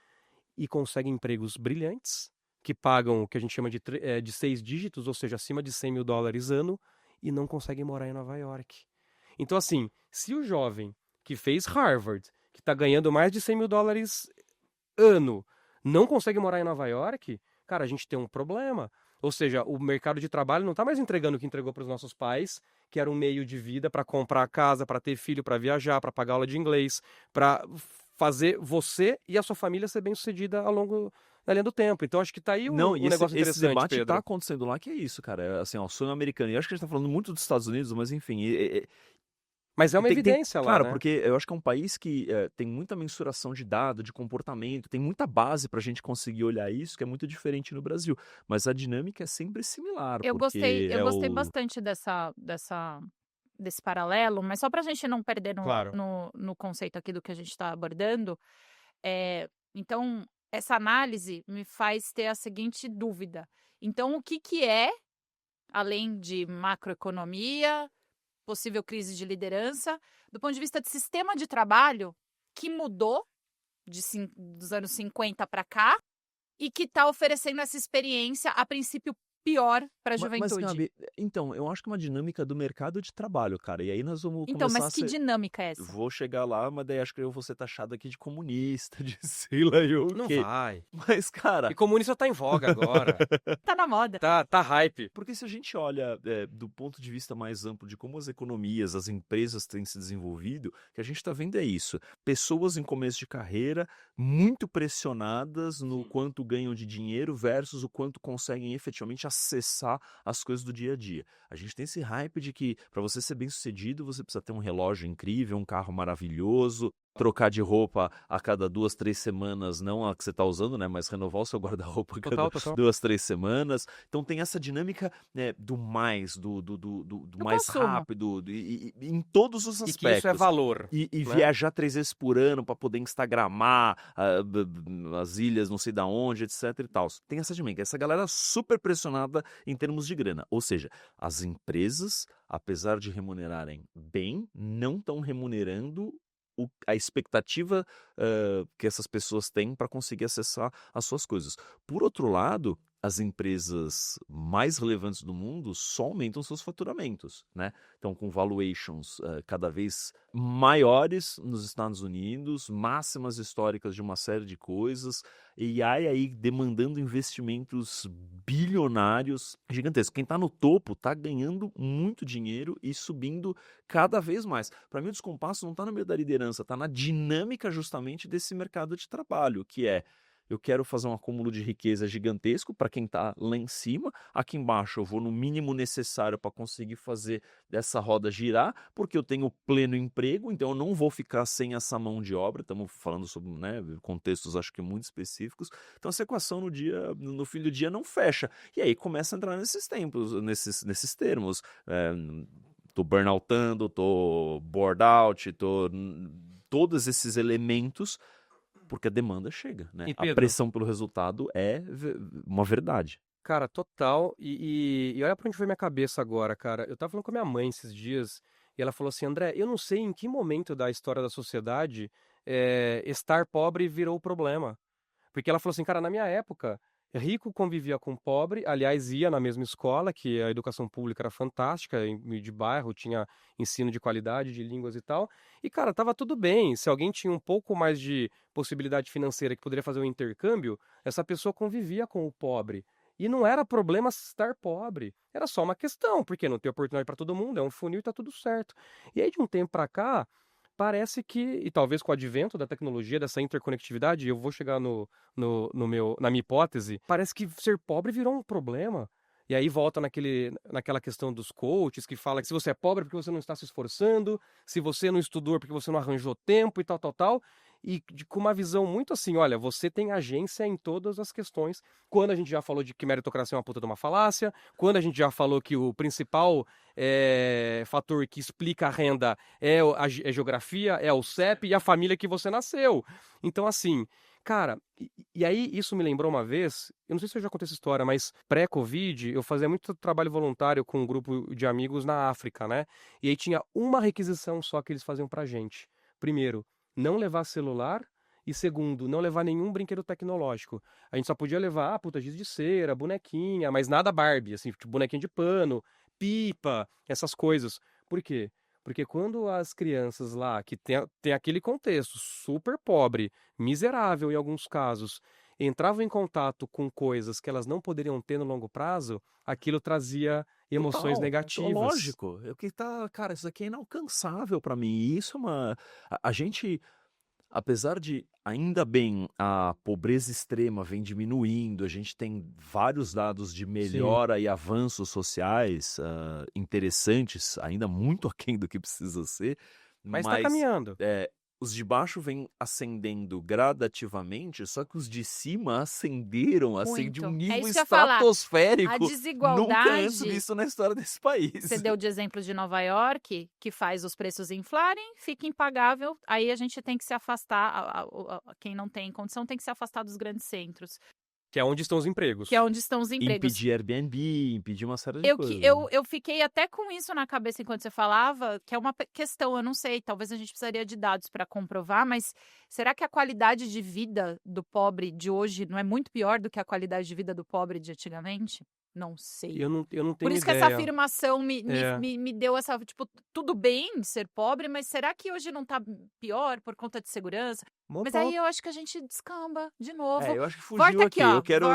e conseguem empregos brilhantes, que pagam o que a gente chama de 6 dígitos, ou seja, acima de $100.000 ano, e não conseguem morar em Nova York. Então, assim, se o jovem que fez Harvard, que está ganhando mais de $100.000 ano, não consegue morar em Nova York, cara, a gente tem um problema. Ou seja, o mercado de trabalho não está mais entregando o que entregou para os nossos pais, que era um meio de vida para comprar casa, para ter filho, para viajar, para pagar aula de inglês, para fazer você e a sua família ser bem-sucedida na linha do tempo. Então, acho que tá aí
Não,
um
e
negócio
esse
interessante,
debate
Pedro.
tá acontecendo lá, que é isso, cara. É, assim, ó, o sonho americano. E eu acho que a gente tá falando muito dos Estados Unidos, mas enfim.
Mas é uma evidência lá,
claro,
né?
porque eu acho que é um país que tem muita mensuração de dado, de comportamento, tem muita base pra gente conseguir olhar isso, que é muito diferente no Brasil. Mas a dinâmica é sempre similar,
Eu
porque
gostei bastante desse paralelo, mas só para a gente não perder
Claro.
no conceito aqui do que a gente está abordando, então, essa análise me faz ter a seguinte dúvida. Então, o que é, além de macroeconomia, possível crise de liderança, do ponto de vista de sistema de trabalho, que mudou dos anos 50 para cá e que está oferecendo essa experiência, a princípio, pior para a
Mas,
juventude?
Gabi, então, eu acho que é uma dinâmica do mercado de trabalho, cara. E aí nós vamos
Então,
começar
mas que dinâmica é essa?
Vou chegar lá, mas daí acho que eu vou ser taxado aqui de comunista, de sei lá eu o
Não
quê.
vai.
Mas, cara,
E comunista tá em voga agora.
Tá na moda.
Tá hype.
porque se a gente olha do ponto de vista mais amplo de como as economias, as empresas têm se desenvolvido, o que a gente está vendo é isso. Pessoas em começo de carreira muito pressionadas no quanto ganham de dinheiro versus o quanto conseguem efetivamente acessar as coisas do dia a dia. A gente tem esse hype de que para você ser bem sucedido, você precisa ter um relógio incrível, um carro maravilhoso, trocar de roupa a cada 2, 3 semanas, não a que você está usando, né, mas renovar o seu guarda-roupa a cada
Total.
2, 3 semanas. Então tem essa dinâmica, né, do mais, do mais
consumo.
rápido, e em todos os
E
aspectos.
que isso é valor.
E
né?
viajar 3 vezes por ano para poder instagramar as ilhas, não sei da onde, etc e tal. Tem essa dinâmica. Essa galera super pressionada em termos de grana. Ou seja, as empresas, apesar de remunerarem bem, não estão remunerando a expectativa que essas pessoas têm para conseguir acessar as suas coisas. Por outro lado, as empresas mais relevantes do mundo só aumentam seus faturamentos, né? Então, com valuations cada vez maiores nos Estados Unidos, máximas históricas de uma série de coisas, e aí demandando investimentos bilionários gigantescos. Quem está no topo está ganhando muito dinheiro e subindo cada vez mais. Para mim, o descompasso não está no meio da liderança, está na dinâmica justamente desse mercado de trabalho, que é: eu quero fazer um acúmulo de riqueza gigantesco para quem está lá em cima. Aqui embaixo eu vou no mínimo necessário para conseguir fazer essa roda girar, porque eu tenho pleno emprego, então eu não vou ficar sem essa mão de obra. Estamos falando sobre, né, contextos acho que muito específicos. Então essa equação no fim do dia não fecha. E aí começa a entrar nesses tempos, nesses termos. Tô burnoutando, tô bored out, todos esses elementos, porque a demanda chega, né?
E,
A
Pedro?
pressão pelo resultado é uma verdade.
Cara, total. E olha pra onde foi minha cabeça agora, cara. Eu tava falando com a minha mãe esses dias e ela falou assim: André, eu não sei em que momento da história da sociedade estar pobre virou o problema. Porque ela falou assim, cara, na minha época, rico convivia com pobre, aliás, ia na mesma escola, que a educação pública era fantástica, de bairro, tinha ensino de qualidade, de línguas e tal. E, cara, tava tudo bem. Se alguém tinha um pouco mais de possibilidade financeira que poderia fazer um intercâmbio, essa pessoa convivia com o pobre. E não era problema estar pobre, era só uma questão, porque não tem oportunidade para todo mundo, é um funil e tá tudo certo. E aí, de um tempo para cá, parece que, e talvez com o advento da tecnologia, dessa interconectividade, eu vou chegar na minha hipótese, parece que ser pobre virou um problema. E aí volta naquela questão dos coaches, que fala que se você é pobre é porque você não está se esforçando, se você não estudou é porque você não arranjou tempo e tal. E com uma visão muito assim, olha, você tem agência em todas as questões. Quando a gente já falou de que meritocracia é uma puta de uma falácia, quando a gente já falou que o principal fator que explica a renda é a geografia, é o CEP e a família que você nasceu. Então, assim, cara, e aí isso me lembrou uma vez, eu não sei se eu já contei essa história, mas pré-Covid eu fazia muito trabalho voluntário com um grupo de amigos na África, né? E aí tinha uma requisição só que eles faziam pra gente. Primeiro, não levar celular. E segundo, não levar nenhum brinquedo tecnológico. A gente só podia levar, giz de cera, bonequinha, mas nada Barbie, assim, tipo bonequinha de pano, pipa, essas coisas. Por quê? Porque quando as crianças lá, que tem aquele contexto super pobre, miserável em alguns casos, entravam em contato com coisas que elas não poderiam ter no longo prazo, aquilo trazia emoções negativas.
Lógico. Cara, isso aqui é inalcançável pra mim. E isso é uma... A gente, apesar de, ainda bem, a pobreza extrema vem diminuindo, a gente tem vários dados de melhora e avanços sociais interessantes, ainda muito aquém do que precisa ser.
Mas está caminhando.
Os de baixo vêm ascendendo gradativamente, só que os de cima ascenderam assim de um nível estratosférico.
A desigualdade.
Nunca antes visto na história desse país.
Você deu de exemplo de Nova York, que faz os preços inflarem, fica impagável. Aí a gente tem que se afastar, quem não tem condição tem que se afastar dos grandes centros.
Que é onde estão os empregos.
Impedir Airbnb, impedir uma série de coisas.
Eu fiquei até com isso na cabeça enquanto você falava, que é uma questão, eu não sei, talvez a gente precisaria de dados para comprovar, mas será que a qualidade de vida do pobre de hoje não é muito pior do que a qualidade de vida do pobre de antigamente? Não sei.
Eu não tenho
Por isso
ideia.
que essa afirmação me deu essa, tipo, tudo bem ser pobre, mas será que hoje não tá pior por conta de segurança? Mas aí eu acho que a gente descamba de novo.
Eu acho que fugiu aqui. Eu quero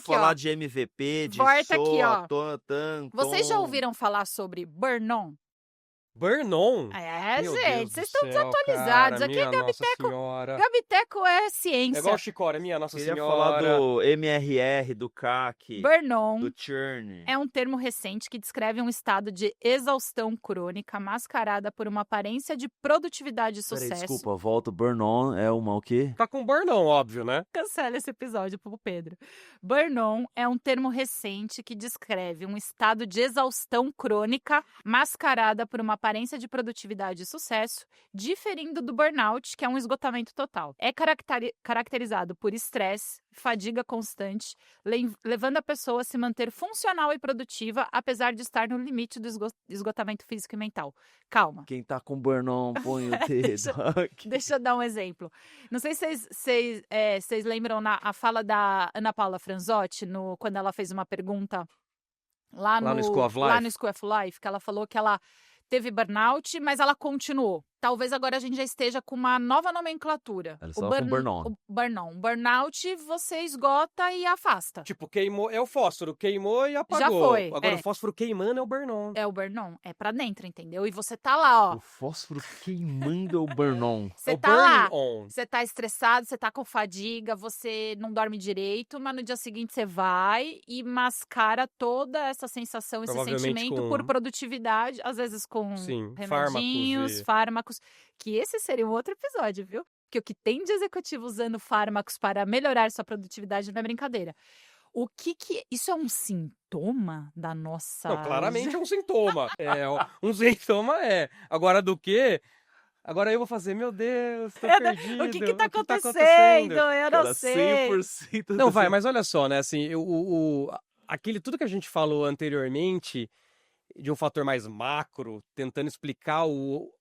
falar de MVP, de Vocês
já ouviram falar sobre Burn-On?
Burn-On?
Gente, vocês estão desatualizados.
Cara,
aqui é Gabiteco. Gabiteco é ciência.
É igual Chicória, minha Nossa Senhora.
Queria falar do MRR, do CAC,
Burn-On
do Churn.
É um termo recente que descreve um estado de exaustão crônica mascarada por uma aparência de produtividade e sucesso.
Peraí, desculpa, volta. Burn-On é uma o quê?
Tá com Burn-On, óbvio, né?
Cancela esse episódio pro Pedro. Burn-On é um termo recente que descreve um estado de exaustão crônica mascarada por uma aparência de produtividade e sucesso, diferindo do burnout, que é um esgotamento total. É caracterizado por estresse, fadiga constante, levando a pessoa a se manter funcional e produtiva, apesar de estar no limite do esgotamento físico e mental. Calma.
Quem tá com burn-on, põe o dedo aqui.
Deixa eu dar um exemplo. Não sei se vocês lembram a fala da Ana Paula Franzotti, quando ela fez uma pergunta lá no School of Life, que ela falou que ela teve burnout, mas ela continuou. Talvez agora a gente já esteja com uma nova nomenclatura.
Ela estava com burn-on.
O burn-on. Burnout você esgota e afasta.
Tipo, queimou, é o fósforo, queimou e apagou.
Já foi.
Agora o fósforo queimando é o burn-on.
É o burn-on, é pra dentro, entendeu? E você tá lá, ó.
O fósforo queimando é o burn-on.
Você tá lá, você tá estressado, você tá com fadiga, você não dorme direito, mas no dia seguinte você vai e mascara toda essa sensação, esse sentimento por produtividade, às vezes com remedinhos, fármacos. Que esse seria um outro episódio, viu? Porque o que tem de executivo usando fármacos para melhorar sua produtividade não é brincadeira. O que isso é um sintoma da nossa...
Não, claramente é um sintoma. Um sintoma é. Agora do quê? Agora eu vou fazer, meu Deus, tô perdido.
O que tá acontecendo? Eu não sei.
100%.
Não, mas olha só, né, assim, tudo que a gente falou anteriormente, de um fator mais macro, tentando explicar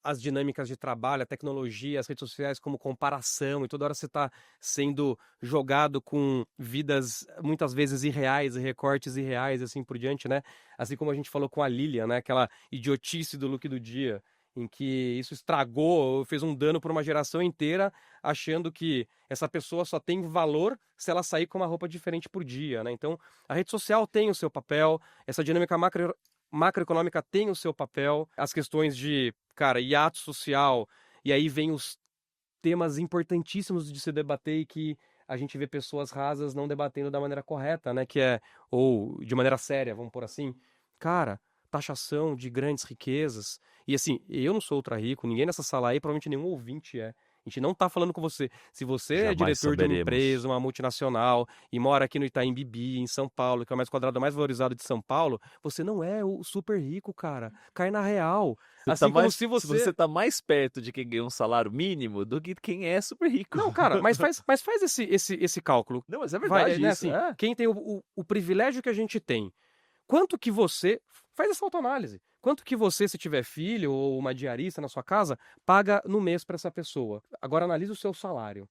as dinâmicas de trabalho, a tecnologia, as redes sociais como comparação, e toda hora você está sendo jogado com vidas muitas vezes irreais e recortes irreais e assim por diante, né? Assim como a gente falou com a Lilian, né? Aquela idiotice do look do dia, em que isso estragou, fez um dano para uma geração inteira, achando que essa pessoa só tem valor se ela sair com uma roupa diferente por dia, né? Então, a rede social tem o seu papel, essa dinâmica macroeconômica tem o seu papel, as questões de, hiato social E aí vem os temas importantíssimos de se debater e que a gente vê pessoas rasas não debatendo da maneira correta, né? Que é, ou de maneira séria, vamos pôr assim. Cara, taxação de grandes riquezas. E assim, eu não sou ultra rico, ninguém nessa sala aí, provavelmente nenhum ouvinte é. A gente não tá falando com você. Se você é
Jamais
diretor de uma
saberemos.
empresa, uma multinacional, e mora aqui no Itaim Bibi, em São Paulo, que é o mais quadrado mais valorizado de São Paulo, você não é o super rico, cara. Cai na real. Assim como se
Se
você...
você tá mais perto de quem ganha um salário mínimo do que quem é super rico.
Não, cara, mas faz esse cálculo.
Não, mas é
Vai,
verdade
né,
isso.
assim,
É.
quem tem o privilégio que a gente tem, quanto que você... Faz essa autoanálise. Quanto que você, se tiver filho ou uma diarista na sua casa, paga no mês para essa pessoa? Agora analisa o seu salário.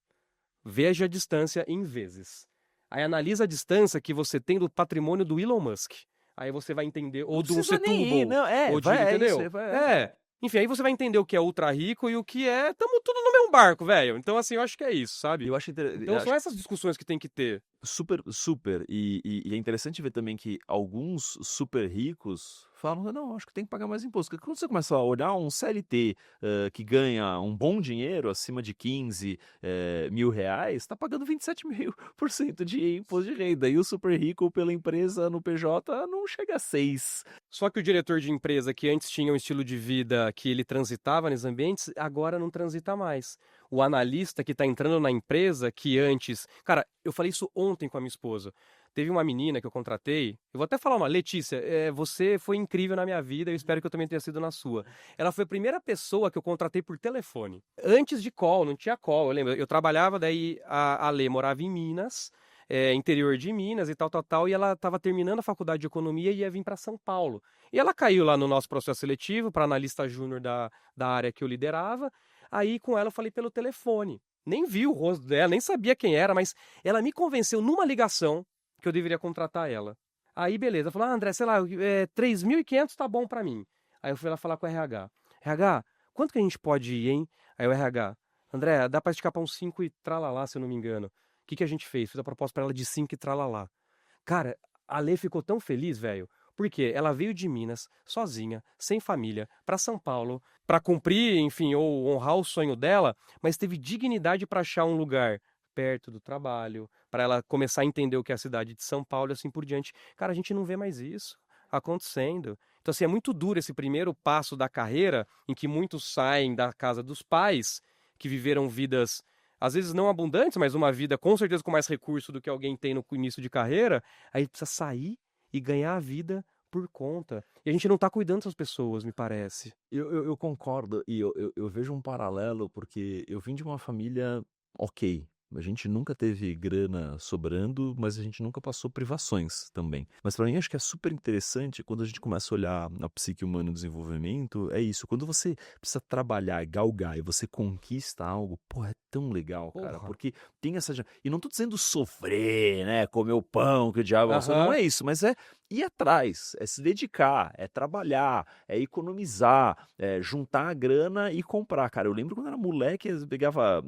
Veja a distância em vezes. Aí analisa a distância que você tem do patrimônio do Elon Musk. Aí você vai entender, ou
Não
do
precisa nem ir,
Setúbal,
não,
ou de,
vai,
entendeu?
isso,
Enfim, aí você vai entender o que é ultra rico e o que é... Tamo tudo no mesmo barco, velho. Então, assim, eu acho que é isso, sabe?
Eu acho
Então são essas discussões que tem que ter.
super. E é interessante ver também que alguns super ricos falam, não, acho que tem que pagar mais imposto. Porque quando você começa a olhar um CLT que ganha um bom dinheiro, acima de 15 mil reais, tá pagando 27% de imposto de renda. E o super rico pela empresa no PJ não chega a 6.
Só que o diretor de empresa que antes tinha um estilo de vida que ele transitava nos ambientes, agora não transita mais. O analista que está entrando na empresa que antes... Cara, eu falei isso ontem com a minha esposa. Teve uma menina que eu contratei, eu vou até falar uma, Letícia, você foi incrível na minha vida, eu espero que eu também tenha sido na sua. Ela foi a primeira pessoa que eu contratei por telefone. Antes de call, não tinha call, eu lembro. Eu trabalhava, daí a Lê morava em Minas, interior de Minas e tal, e ela estava terminando a faculdade de economia e ia vir para São Paulo. E ela caiu lá no nosso processo seletivo para analista júnior da área que eu liderava. Aí com ela eu falei pelo telefone. Nem vi o rosto dela, nem sabia quem era, mas ela me convenceu numa ligação que eu deveria contratar ela. Aí beleza, ela falou, André, sei lá, 3.500 tá bom pra mim. Aí eu fui lá falar com o RH. RH, quanto que a gente pode ir, hein? Aí o RH, André, dá pra esticar pra uns 5 e tralalá, se eu não me engano. O que a gente fez? Fiz a proposta pra ela de 5 e tralalá. Cara, a Lê ficou tão feliz, velho. Porque ela veio de Minas, sozinha, sem família, para São Paulo, para cumprir, enfim, ou honrar o sonho dela, mas teve dignidade para achar um lugar perto do trabalho, para ela começar a entender o que é a cidade de São Paulo e assim por diante. Cara, a gente não vê mais isso acontecendo. Então, assim, é muito duro esse primeiro passo da carreira, em que muitos saem da casa dos pais, que viveram vidas, às vezes não abundantes, mas uma vida com certeza com mais recurso do que alguém tem no início de carreira, aí precisa sair e ganhar a vida por conta. E a gente não tá cuidando dessas pessoas, me parece.
Eu concordo e eu vejo um paralelo porque eu vim de uma família ok. A gente nunca teve grana sobrando, mas a gente nunca passou privações também. Mas para mim acho que é super interessante quando a gente começa a olhar a psique humana e o desenvolvimento, é isso. Quando você precisa trabalhar, galgar e você conquista algo, pô, é tão legal, cara.
Porra.
Porque tem essa... E não tô dizendo sofrer, né? Comer o pão que o diabo... Não é isso, mas é ir atrás, é se dedicar, é trabalhar, é economizar, é juntar a grana e comprar. Cara, eu lembro quando eu era moleque, eu pegava...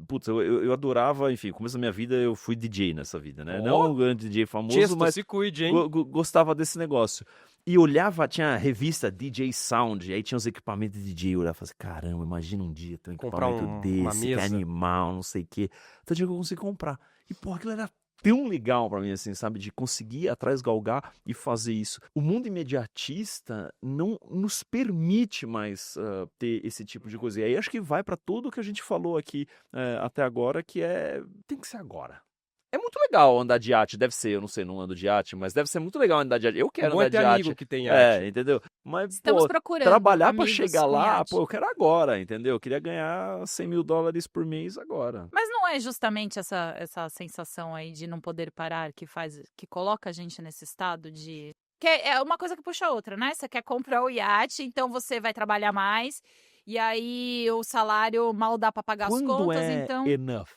Putz, eu adorava, enfim, no começo da minha vida eu fui DJ nessa vida, né? Não um grande DJ famoso,
Tiesto,
mas
se cuide, hein?
gostava desse negócio. E olhava, tinha a revista DJ Sound, aí tinha os equipamentos de DJ, eu olhava e falava assim, caramba, imagina um dia ter um
Comprar
equipamento
uma
desse, que é
mesa.
animal, não sei o quê. Então tinha que eu consegui comprar. E, pô, aquilo era tão legal pra mim, assim, sabe? De conseguir ir atrás, galgar e fazer isso. O mundo imediatista não nos permite mais ter esse tipo de coisa. E aí acho que vai pra tudo que a gente falou aqui até agora, que tem que ser agora. É muito legal andar de iate, deve ser, eu não sei, não ando de iate, mas deve ser muito legal andar de iate. Eu quero
bom
andar de
ter
iate.
amigo que tem iate.
Entendeu? Mas,
Estamos
pô,
procurando
trabalhar pra
amigos
chegar
com
lá,
iate.
pô, eu quero agora, entendeu? Eu queria ganhar $100 mil por mês agora.
Mas não é justamente essa sensação aí de não poder parar que coloca a gente nesse estado de... Que é uma coisa que puxa a outra, né? Você quer comprar o iate, então você vai trabalhar mais, e aí o salário mal dá pra pagar as
Quando
contas,
é
então...
enough?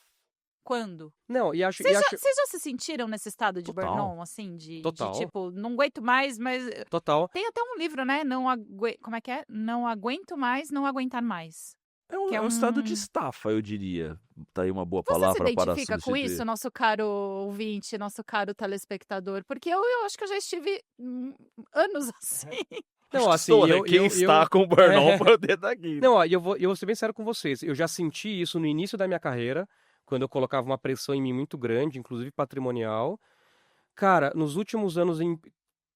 Quando?
Não, e acho...
Vocês já se sentiram nesse estado de
Total.
burnout, assim? De
Total.
tipo, não aguento mais, mas...
Total.
Tem até um livro, né? Como é que é? Não aguento mais, não aguentar mais. Que
É um estado de estafa, eu diria. Tá aí uma boa
Você se
palavra para
identifica com
substituir.
isso, nosso caro ouvinte, nosso caro telespectador? Porque eu acho que eu já estive anos assim.
Não, assim,
Estou, né? Quem está com burnout pode estar aqui.
Não, ó, eu vou ser bem sério com vocês. Eu já senti isso no início da minha carreira, quando eu colocava uma pressão em mim muito grande, inclusive patrimonial. Cara, nos últimos anos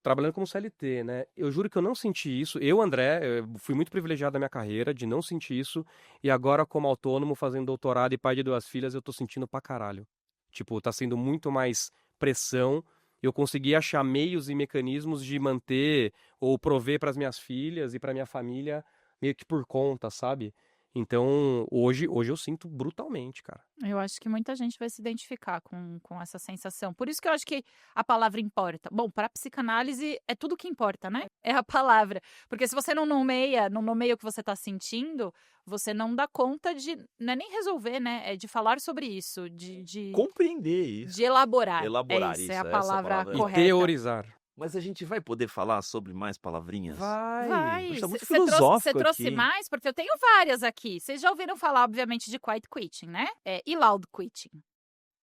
trabalhando como CLT, né? Eu juro que eu não senti isso. Eu, André, eu fui muito privilegiado na minha carreira de não sentir isso. E agora, como autônomo, fazendo doutorado e pai de 2 filhas, eu tô sentindo pra caralho. Tipo, tá sendo muito mais pressão. Eu consegui achar meios e mecanismos de manter ou prover pras minhas filhas e pra minha família meio que por conta, sabe? Então, hoje eu sinto brutalmente, cara.
Eu acho que muita gente vai se identificar com essa sensação. Por isso que eu acho que a palavra importa. Bom, para a psicanálise é tudo que importa, né? É a palavra. Porque se você não nomeia o que você está sentindo, você não dá conta de. Não é nem resolver, né? É de falar sobre isso, de
Compreender isso.
de elaborar.
Elaborar
é
isso,
a
essa
palavra
palavra.
E
correta.
teorizar.
Mas a gente vai poder falar sobre mais palavrinhas?
Vai.
Está muito
Você
filosófico
trouxe
aqui.
mais? Porque eu tenho várias aqui. Vocês já ouviram falar, obviamente, de quiet quitting, né? E loud quitting.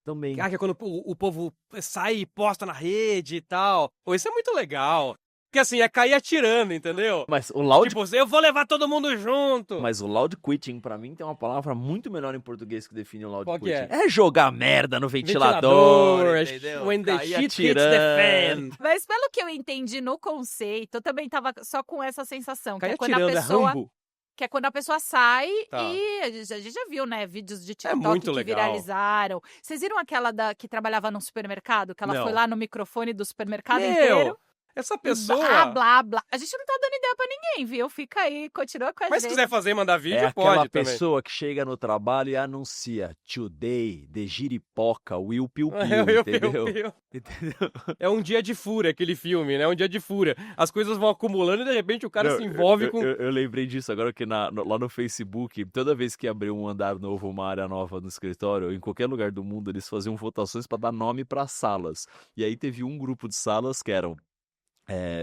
Também.
Que é quando o povo sai e posta na rede e tal. Pô, isso é muito legal. Porque assim, é cair atirando, entendeu?
Mas o loud,
Tipo, eu vou levar todo mundo junto.
mas o loud quitting, pra mim, tem uma palavra muito melhor em português que define o loud
Qual que
quitting.
é?
É jogar merda no ventilador, entendeu?
When the
Cair
shit hits
atirando.
the fan.
Mas pelo que eu entendi no conceito, eu também tava só com essa sensação.
Cair
Que é quando
atirando,
a pessoa.
é Rambo.
Que é quando a pessoa sai
Tá.
e a gente já viu, né, vídeos de TikTok
muito
que
legal.
viralizaram. Vocês viram aquela que trabalhava num supermercado? Que ela
Não.
foi lá no microfone do supermercado
Meu,
inteiro?
essa
E
pessoa...
blá, blá, blá. A gente não tá dando ideia pra ninguém, viu? Fica aí, continua com a
Mas se
gente.
quiser fazer e mandar vídeo,
É aquela
pode também.
pessoa que chega no trabalho e anuncia Today, the giripoca, will piu piu,
Eu,
entendeu? Entendeu?
É um dia de fúria aquele filme, né? Um dia de fúria. As coisas vão acumulando e de repente o cara
Não,
se envolve com...
Eu lembrei disso agora que lá no Facebook, toda vez que abriu um andar novo, uma área nova no escritório, em qualquer lugar do mundo, eles faziam votações para dar nome para salas. E aí teve um grupo de salas que eram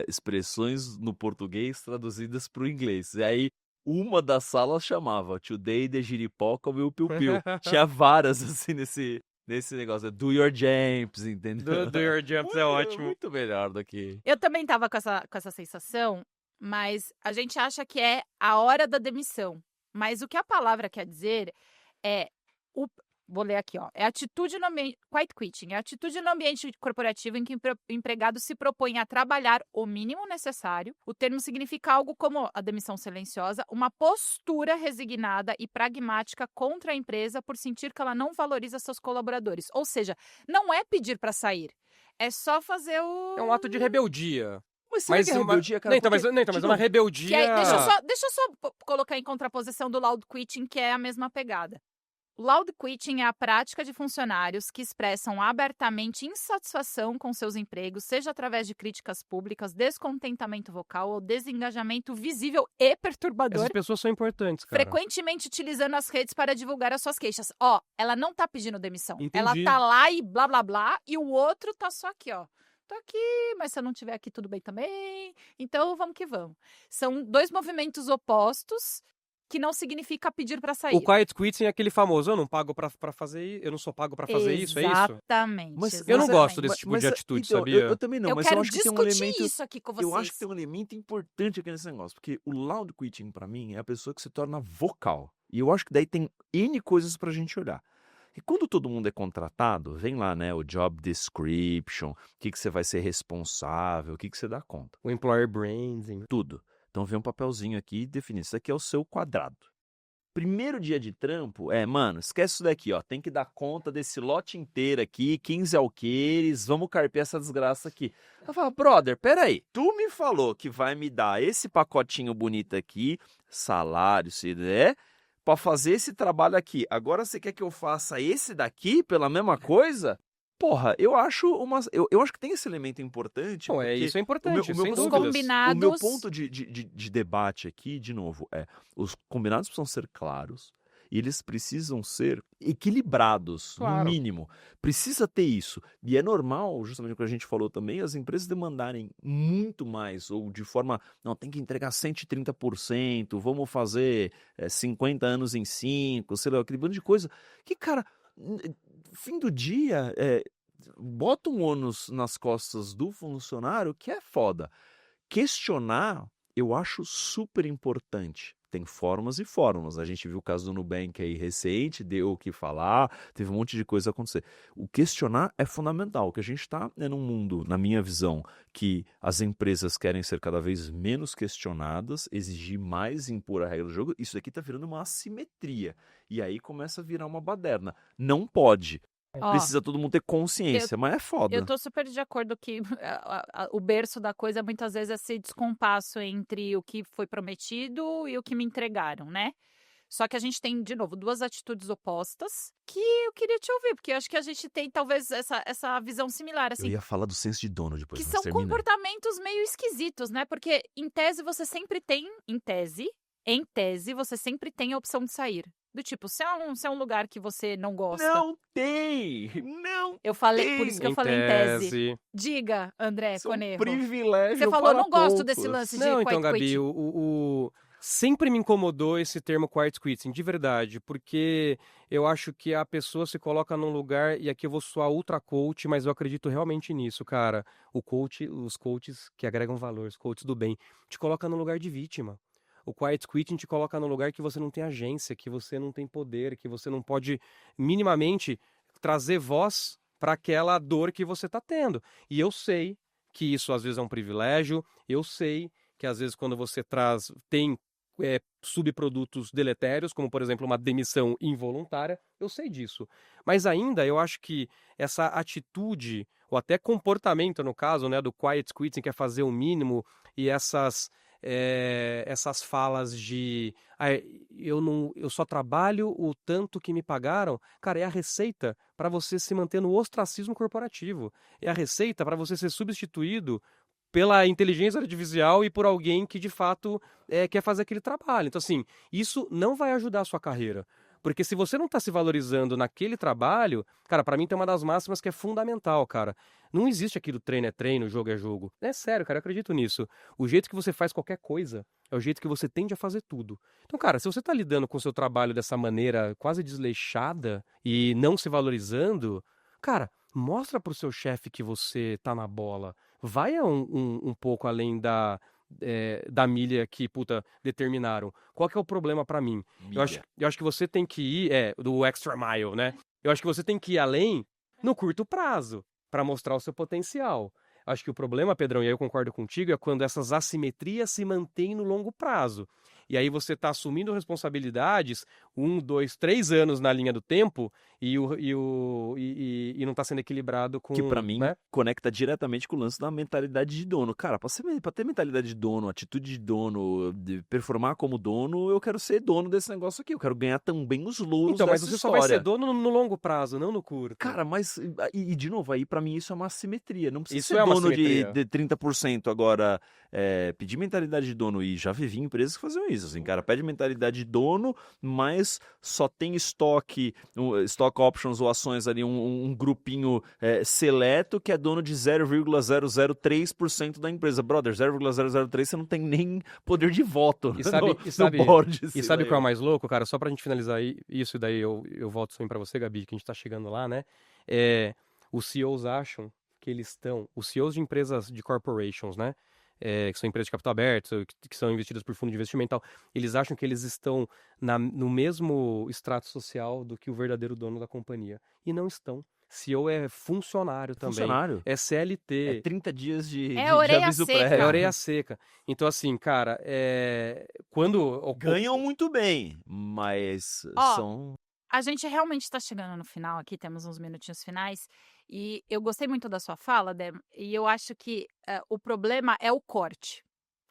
expressões no português traduzidas para o inglês. E aí uma das salas chamava Today the giripoca will piu piu. Tinha várias assim nesse negócio. Do your jumps, entendeu?
Do Your Jumps é ótimo.
Muito melhor do que...
Eu também tava com essa sensação, mas a gente acha que é a hora da demissão. Mas o que a palavra quer dizer é... Vou ler aqui, ó. É atitude no ambiente... Quiet quitting. É atitude no ambiente corporativo em que o empregado se propõe a trabalhar o mínimo necessário. O termo significa algo como a demissão silenciosa, uma postura resignada e pragmática contra a empresa por sentir que ela não valoriza seus colaboradores. Ou seja, não é pedir para sair. É só fazer o...
É um ato de rebeldia.
Mas será que é rebeldia, cara?
Não, então, mas é uma rebeldia...
Que aí, deixa eu só colocar em contraposição do loud quitting, que é a mesma pegada. O loud quitting é a prática de funcionários que expressam abertamente insatisfação com seus empregos, seja através de críticas públicas, descontentamento vocal ou desengajamento visível e perturbador,
Essas pessoas são importantes, cara.
frequentemente utilizando as redes para divulgar as suas queixas. Ó, ela não tá pedindo demissão.
Entendi.
Ela tá lá e blá, blá, blá, e o outro tá só aqui, ó. Tô aqui, mas se eu não estiver aqui, tudo bem também. Então, vamos que vamos. São 2 movimentos opostos que não significa pedir para sair.
O quiet quitting é aquele famoso, eu não pago pra fazer, eu não sou pago pra fazer isso, é isso?
Exatamente.
Mas
Eu não
exatamente.
gosto desse tipo de atitude,
então,
sabia?
Eu também não,
Eu
mas
quero
eu acho que tem um
discutir
elemento...
isso aqui com vocês.
Eu acho que tem um elemento importante aqui nesse negócio, porque o loud quitting, pra mim, é a pessoa que se torna vocal. E eu acho que daí tem N coisas pra gente olhar. E quando todo mundo é contratado, vem lá, né, o job description, o que você vai ser responsável, o que você dá conta.
O employer branding.
Tudo. Então vem um papelzinho aqui e define, isso aqui é o seu quadrado. Primeiro dia de trampo, mano, esquece isso daqui, ó, tem que dar conta desse lote inteiro aqui, 15 alqueires, vamos carpir essa desgraça aqui. Eu falo, brother, peraí, tu me falou que vai me dar esse pacotinho bonito aqui, salário, se der, pra fazer esse trabalho aqui. Agora você quer que eu faça esse daqui pela mesma coisa? Porra, eu acho que tem esse elemento importante.
Não,
porque
isso é importante,
o meu
sem
ponto-
dúvidas.
combinados.
O meu ponto de debate aqui, de novo, os combinados precisam ser claros e eles precisam ser equilibrados,
Claro.
no mínimo. Precisa ter isso. E é normal, justamente o que a gente falou também, as empresas demandarem muito mais, ou de forma, não, tem que entregar 130%, vamos fazer 50 anos em 5, sei lá, aquele bando de coisa que, cara, fim do dia, bota um ônus nas costas do funcionário que é foda. Questionar, eu acho super importante. Tem formas e formas. A gente viu o caso do Nubank aí recente, deu o que falar, teve um monte de coisa acontecer. O questionar é fundamental. O que a gente está é num mundo, na minha visão, que as empresas querem ser cada vez menos questionadas, exigir mais, impor a regra do jogo. Isso aqui está virando uma assimetria. E aí começa a virar uma baderna. Não pode.
Ó,
Precisa todo mundo ter consciência, mas é
eu
foda.
tô super de acordo que o berço da coisa muitas vezes é esse descompasso entre o que foi prometido e o que me entregaram, né? Só que a gente tem, de novo, duas atitudes opostas que eu queria te ouvir, porque eu acho que a gente tem talvez essa visão similar,
Eu
assim,
ia falar do senso de dono depois,
que
mas
são
termina.
comportamentos meio esquisitos, né? Porque em tese você sempre tem, em tese, você sempre tem a opção de sair. Do tipo, se é um lugar que você não gosta.
Não tem! Não
Eu falei, por isso que eu
Em
falei em tese.
tese.
Diga, André
Isso é um
Conevo.
privilégio
Você falou,
para
não gosto desse
poucos.
lance de
Não,
quiet
então, Gabi,
quitting.
sempre me incomodou esse termo quiet quitting, de verdade, porque eu acho que a pessoa se coloca num lugar, e aqui eu vou soar ultra coach, mas eu acredito realmente nisso, cara. Os coaches que agregam valor, os coaches do bem, te coloca no lugar de vítima. O quiet quitting te coloca no lugar que você não tem agência, que você não tem poder, que você não pode minimamente trazer voz para aquela dor que você está tendo. E eu sei que isso às vezes é um privilégio, eu sei que às vezes quando você tem subprodutos deletérios, como por exemplo uma demissão involuntária, eu sei disso. Mas ainda eu acho que essa atitude, ou até comportamento no caso, né, do quiet quitting, que é fazer o mínimo, e essas falas de eu só trabalho o tanto que me pagaram, cara, é a receita para você se manter no ostracismo corporativo. É a receita para você ser substituído pela inteligência artificial e por alguém que de fato quer fazer aquele trabalho. Então, assim, isso não vai ajudar a sua carreira. Porque se você não está se valorizando naquele trabalho, cara, para mim tem uma das máximas que é fundamental, cara. Não existe aquilo treino é treino, jogo é jogo. É sério, cara, eu acredito nisso. O jeito que você faz qualquer coisa é o jeito que você tende a fazer tudo. Então, cara, se você tá lidando com o seu trabalho dessa maneira quase desleixada e não se valorizando, cara, mostra pro seu chefe que você tá na bola. Vai um pouco além da milha que, determinaram. Qual que é o problema pra mim? Eu acho que você tem que ir, do extra mile, né? Eu acho que você tem que ir além no curto prazo, pra mostrar o seu potencial. Acho que o problema, Pedrão, e aí eu concordo contigo, é quando essas assimetrias se mantêm no longo prazo. E aí você está assumindo responsabilidades 1, 2, 3 anos na linha do tempo e não está sendo equilibrado com...
Que pra mim
né?
conecta diretamente com o lance da mentalidade de dono. Cara, pra ter mentalidade de dono, atitude de dono, de performar como dono, eu quero ser dono desse negócio aqui. Eu quero ganhar também os louros
Então, mas
dessa
você
história.
só vai ser dono no longo prazo, não no curto.
Cara, mas, e de novo, aí pra mim isso é uma assimetria. Não precisa
Isso
ser
é uma
dono
assimetria.
de 30%. Agora, pedir mentalidade de dono, e já vivi em empresas que faziam isso, assim, cara, pede mentalidade de dono, mas só tem stock options ou ações ali, um grupinho seleto que é dono de 0,003% da empresa. Brother, 0,003 você não tem nem poder de voto no board.
E sabe qual é o mais louco, cara? Só pra gente finalizar isso, e daí eu volto também pra você, Gabi, que a gente tá chegando lá, né? Os CEOs acham que eles estão... Os CEOs de empresas de corporations, né? Que são empresas de capital aberto, que são investidas por fundo de investimento e tal, eles acham que eles estão no mesmo extrato social do que o verdadeiro dono da companhia. E não estão. CEO é funcionário também.
Funcionário.
É CLT.
É 30 dias de
orelha
aviso
seca.
prévio.
É orelha seca. Então, assim, cara, quando...
Ganham muito bem, mas são...
A gente realmente está chegando no final aqui, temos uns minutinhos finais, e eu gostei muito da sua fala, Dé, e eu acho que o problema é o corte.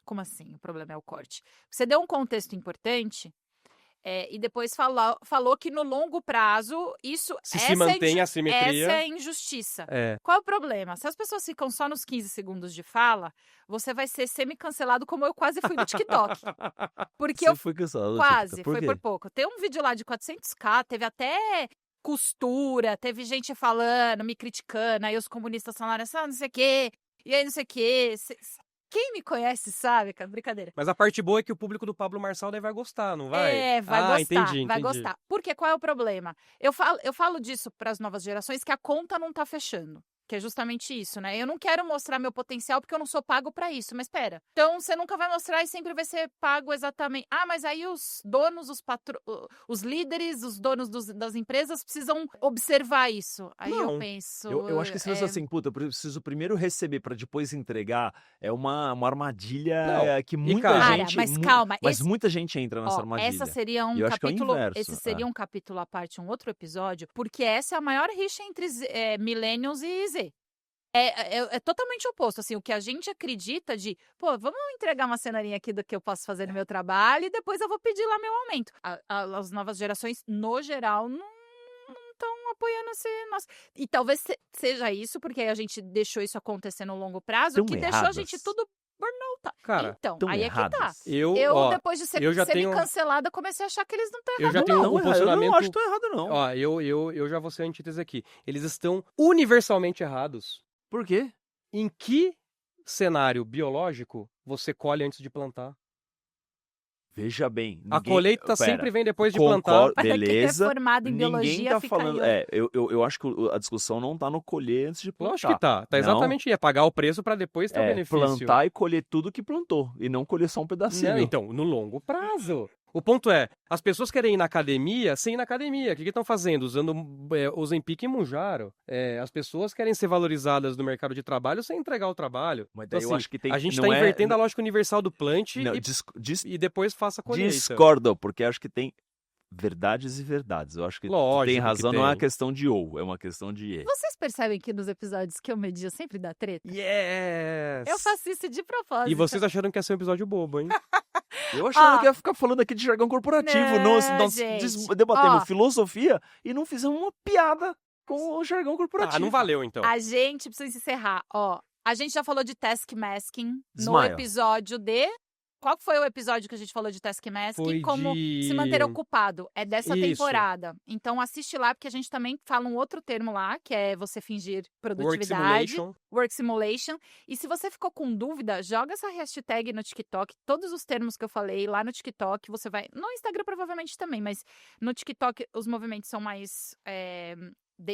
Como assim o problema é o corte? Você deu um contexto importante e depois falou que no longo prazo
se mantém a simetria.
Essa é a injustiça.
É.
Qual é o problema? Se as pessoas ficam só nos 15 segundos de fala, você vai ser semi-cancelado como eu quase fui no TikTok. Porque
Você foi cancelado.
Quase,
por
foi
quê?
por pouco. Tem um vídeo lá de 400k, teve até costura, teve gente falando, me criticando, aí os comunistas falaram assim, não sei o quê, e aí não sei o quê. Quem me conhece sabe, cara, brincadeira.
Mas a parte boa é que o público do Pablo Marçal daí vai gostar, não vai?
Vai gostar,
entendi.
vai gostar. Porque qual é o problema? Eu falo disso para as novas gerações que a conta não tá fechando. Que é justamente isso, né? Eu não quero mostrar meu potencial porque eu não sou pago pra isso. Mas espera. Então, você nunca vai mostrar e sempre vai ser pago exatamente. Ah, mas aí os donos, os líderes, os donos das empresas precisam observar isso. Aí eu
Não.
penso...
Eu acho que esse lance assim, puta, eu preciso primeiro receber pra depois entregar, é uma armadilha
Não.
que
E,
muita
cara,
gente...
mas calma,
Mas muita gente entra nessa
Ó,
armadilha.
essa seria um
E eu acho que é o
capítulo.
inverso,
Esse seria um capítulo à parte, um outro episódio, porque essa é a maior rixa entre Millennials e Z. É totalmente oposto, assim, o que a gente acredita de, pô, vamos entregar uma cenourinha aqui do que eu posso fazer no meu trabalho e depois eu vou pedir lá meu aumento. As novas gerações, no geral, não estão apoiando esse nosso. E talvez seja isso, porque aí a gente deixou isso acontecer no longo prazo,
Tão
que deixou a
erradas.
gente tudo burnout.
Cara,
Então,
tão
aí é que tá.
erradas.
Eu,
ó,
depois de ser
eu já tenho-
semi-cancelada, comecei a achar que eles não estão
eu já
errados,
tenho
não.
um
eu
posicionamento...
não acho tão errado, não.
Ó, eu já vou ser a antítese aqui. Eles estão universalmente errados.
Por quê?
Em que cenário biológico você colhe antes de plantar?
Veja bem.
A
ninguém-
colheita
Pera,
sempre vem depois de
concordo,
plantar.
Para quem é
beleza.
formado em
Ninguém
biologia,
tá
fica aí,
falando.
ó.
Eu acho que a discussão não tá no colher antes de plantar.
Lógico que tá. Tá
Não.
exatamente aí. É pagar o preço pra depois ter o benefício.
Plantar e colher tudo que plantou. E não colher só um pedacinho.
Não, então, no longo prazo. O ponto é, as pessoas querem ir na academia sem ir na academia. O que estão fazendo? Usando Ozempic e Mounjaro. As pessoas querem ser valorizadas no mercado de trabalho sem entregar o trabalho.
Mas
Então,
daí eu
assim,
acho que tem.
a gente
não
está
é-
invertendo a lógica universal do plant
Não,
e depois faça a colheita.
discordo, porque acho que tem verdades e verdades. Eu acho que tu
Lógico
tem
que
razão, não é uma
tem.
questão de ou, é uma questão de e.
Vocês percebem que nos episódios que eu media sempre dá treta?
Yes!
Eu faço isso de propósito.
E vocês acharam que ia ser um episódio bobo, hein?
Eu achava
Ó.
que ia ficar falando aqui de jargão corporativo, nós
gente.
debatemos
Ó.
filosofia e não fizemos uma piada com o jargão corporativo.
Ah, não valeu então.
A gente precisa encerrar. Ó, a gente já falou de taskmasking no
Smile.
episódio de... Qual que foi o episódio que a gente falou de taskmasking?
Foi
Como
de-
se manter ocupado. É dessa
Isso.
temporada. Então assiste lá, porque a gente também fala um outro termo lá, que é você fingir
Work
produtividade.
Simulation.
Work Simulation. E se você ficou com dúvida, joga essa hashtag no TikTok. Todos os termos que eu falei lá no TikTok, você vai... No Instagram provavelmente também, mas no TikTok os movimentos são mais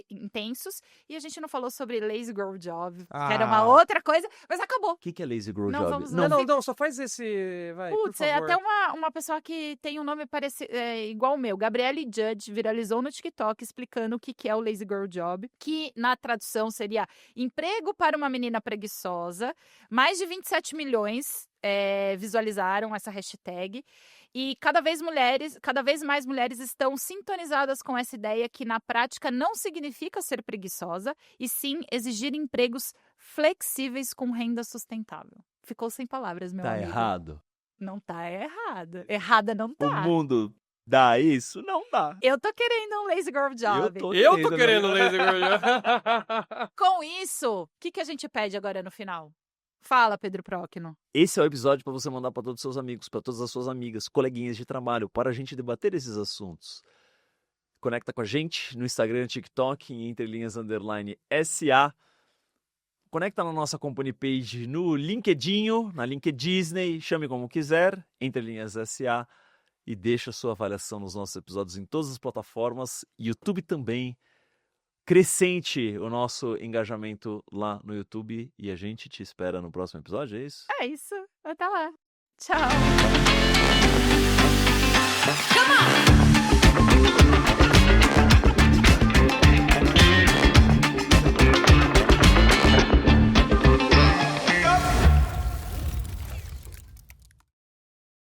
intensos. E a gente não falou sobre Lazy Girl Job, que era uma
Ah.
outra coisa, mas acabou.
O que é Lazy Girl
Não,
Job?
vamos-
Não, só faz esse... Vai, por
Putz, é
favor.
até uma pessoa que tem um nome parecido, igual o meu. Gabriele Judge viralizou no TikTok explicando o que é o Lazy Girl Job, que na tradução seria emprego para uma menina preguiçosa. Mais de 27 milhões visualizaram essa hashtag. E cada vez mais mulheres estão sintonizadas com essa ideia que na prática não significa ser preguiçosa, e sim exigir empregos flexíveis com renda sustentável. Ficou sem palavras, meu
Tá
amigo.
errado.
Não tá errado. Errada não
O
tá.
mundo dá isso? Não dá.
Eu tô querendo um Lazy Girl Job.
Eu tô querendo Lazy Girl Job.
Com isso, o que a gente pede agora no final? Fala, Pedro Próquino.
Esse é o episódio para você mandar para todos os seus amigos, para todas as suas amigas, coleguinhas de trabalho, para a gente debater esses assuntos. Conecta com a gente no Instagram, TikTok, em entrelinhas_SA. Conecta na nossa company page no LinkedIn, na LinkedDisney, chame como quiser, Entrelinhas SA, e deixa sua avaliação nos nossos episódios em todas as plataformas, YouTube também. Crescente o nosso engajamento lá no YouTube e a gente te espera no próximo episódio, é isso?
É isso. Até lá. Tchau. Come on!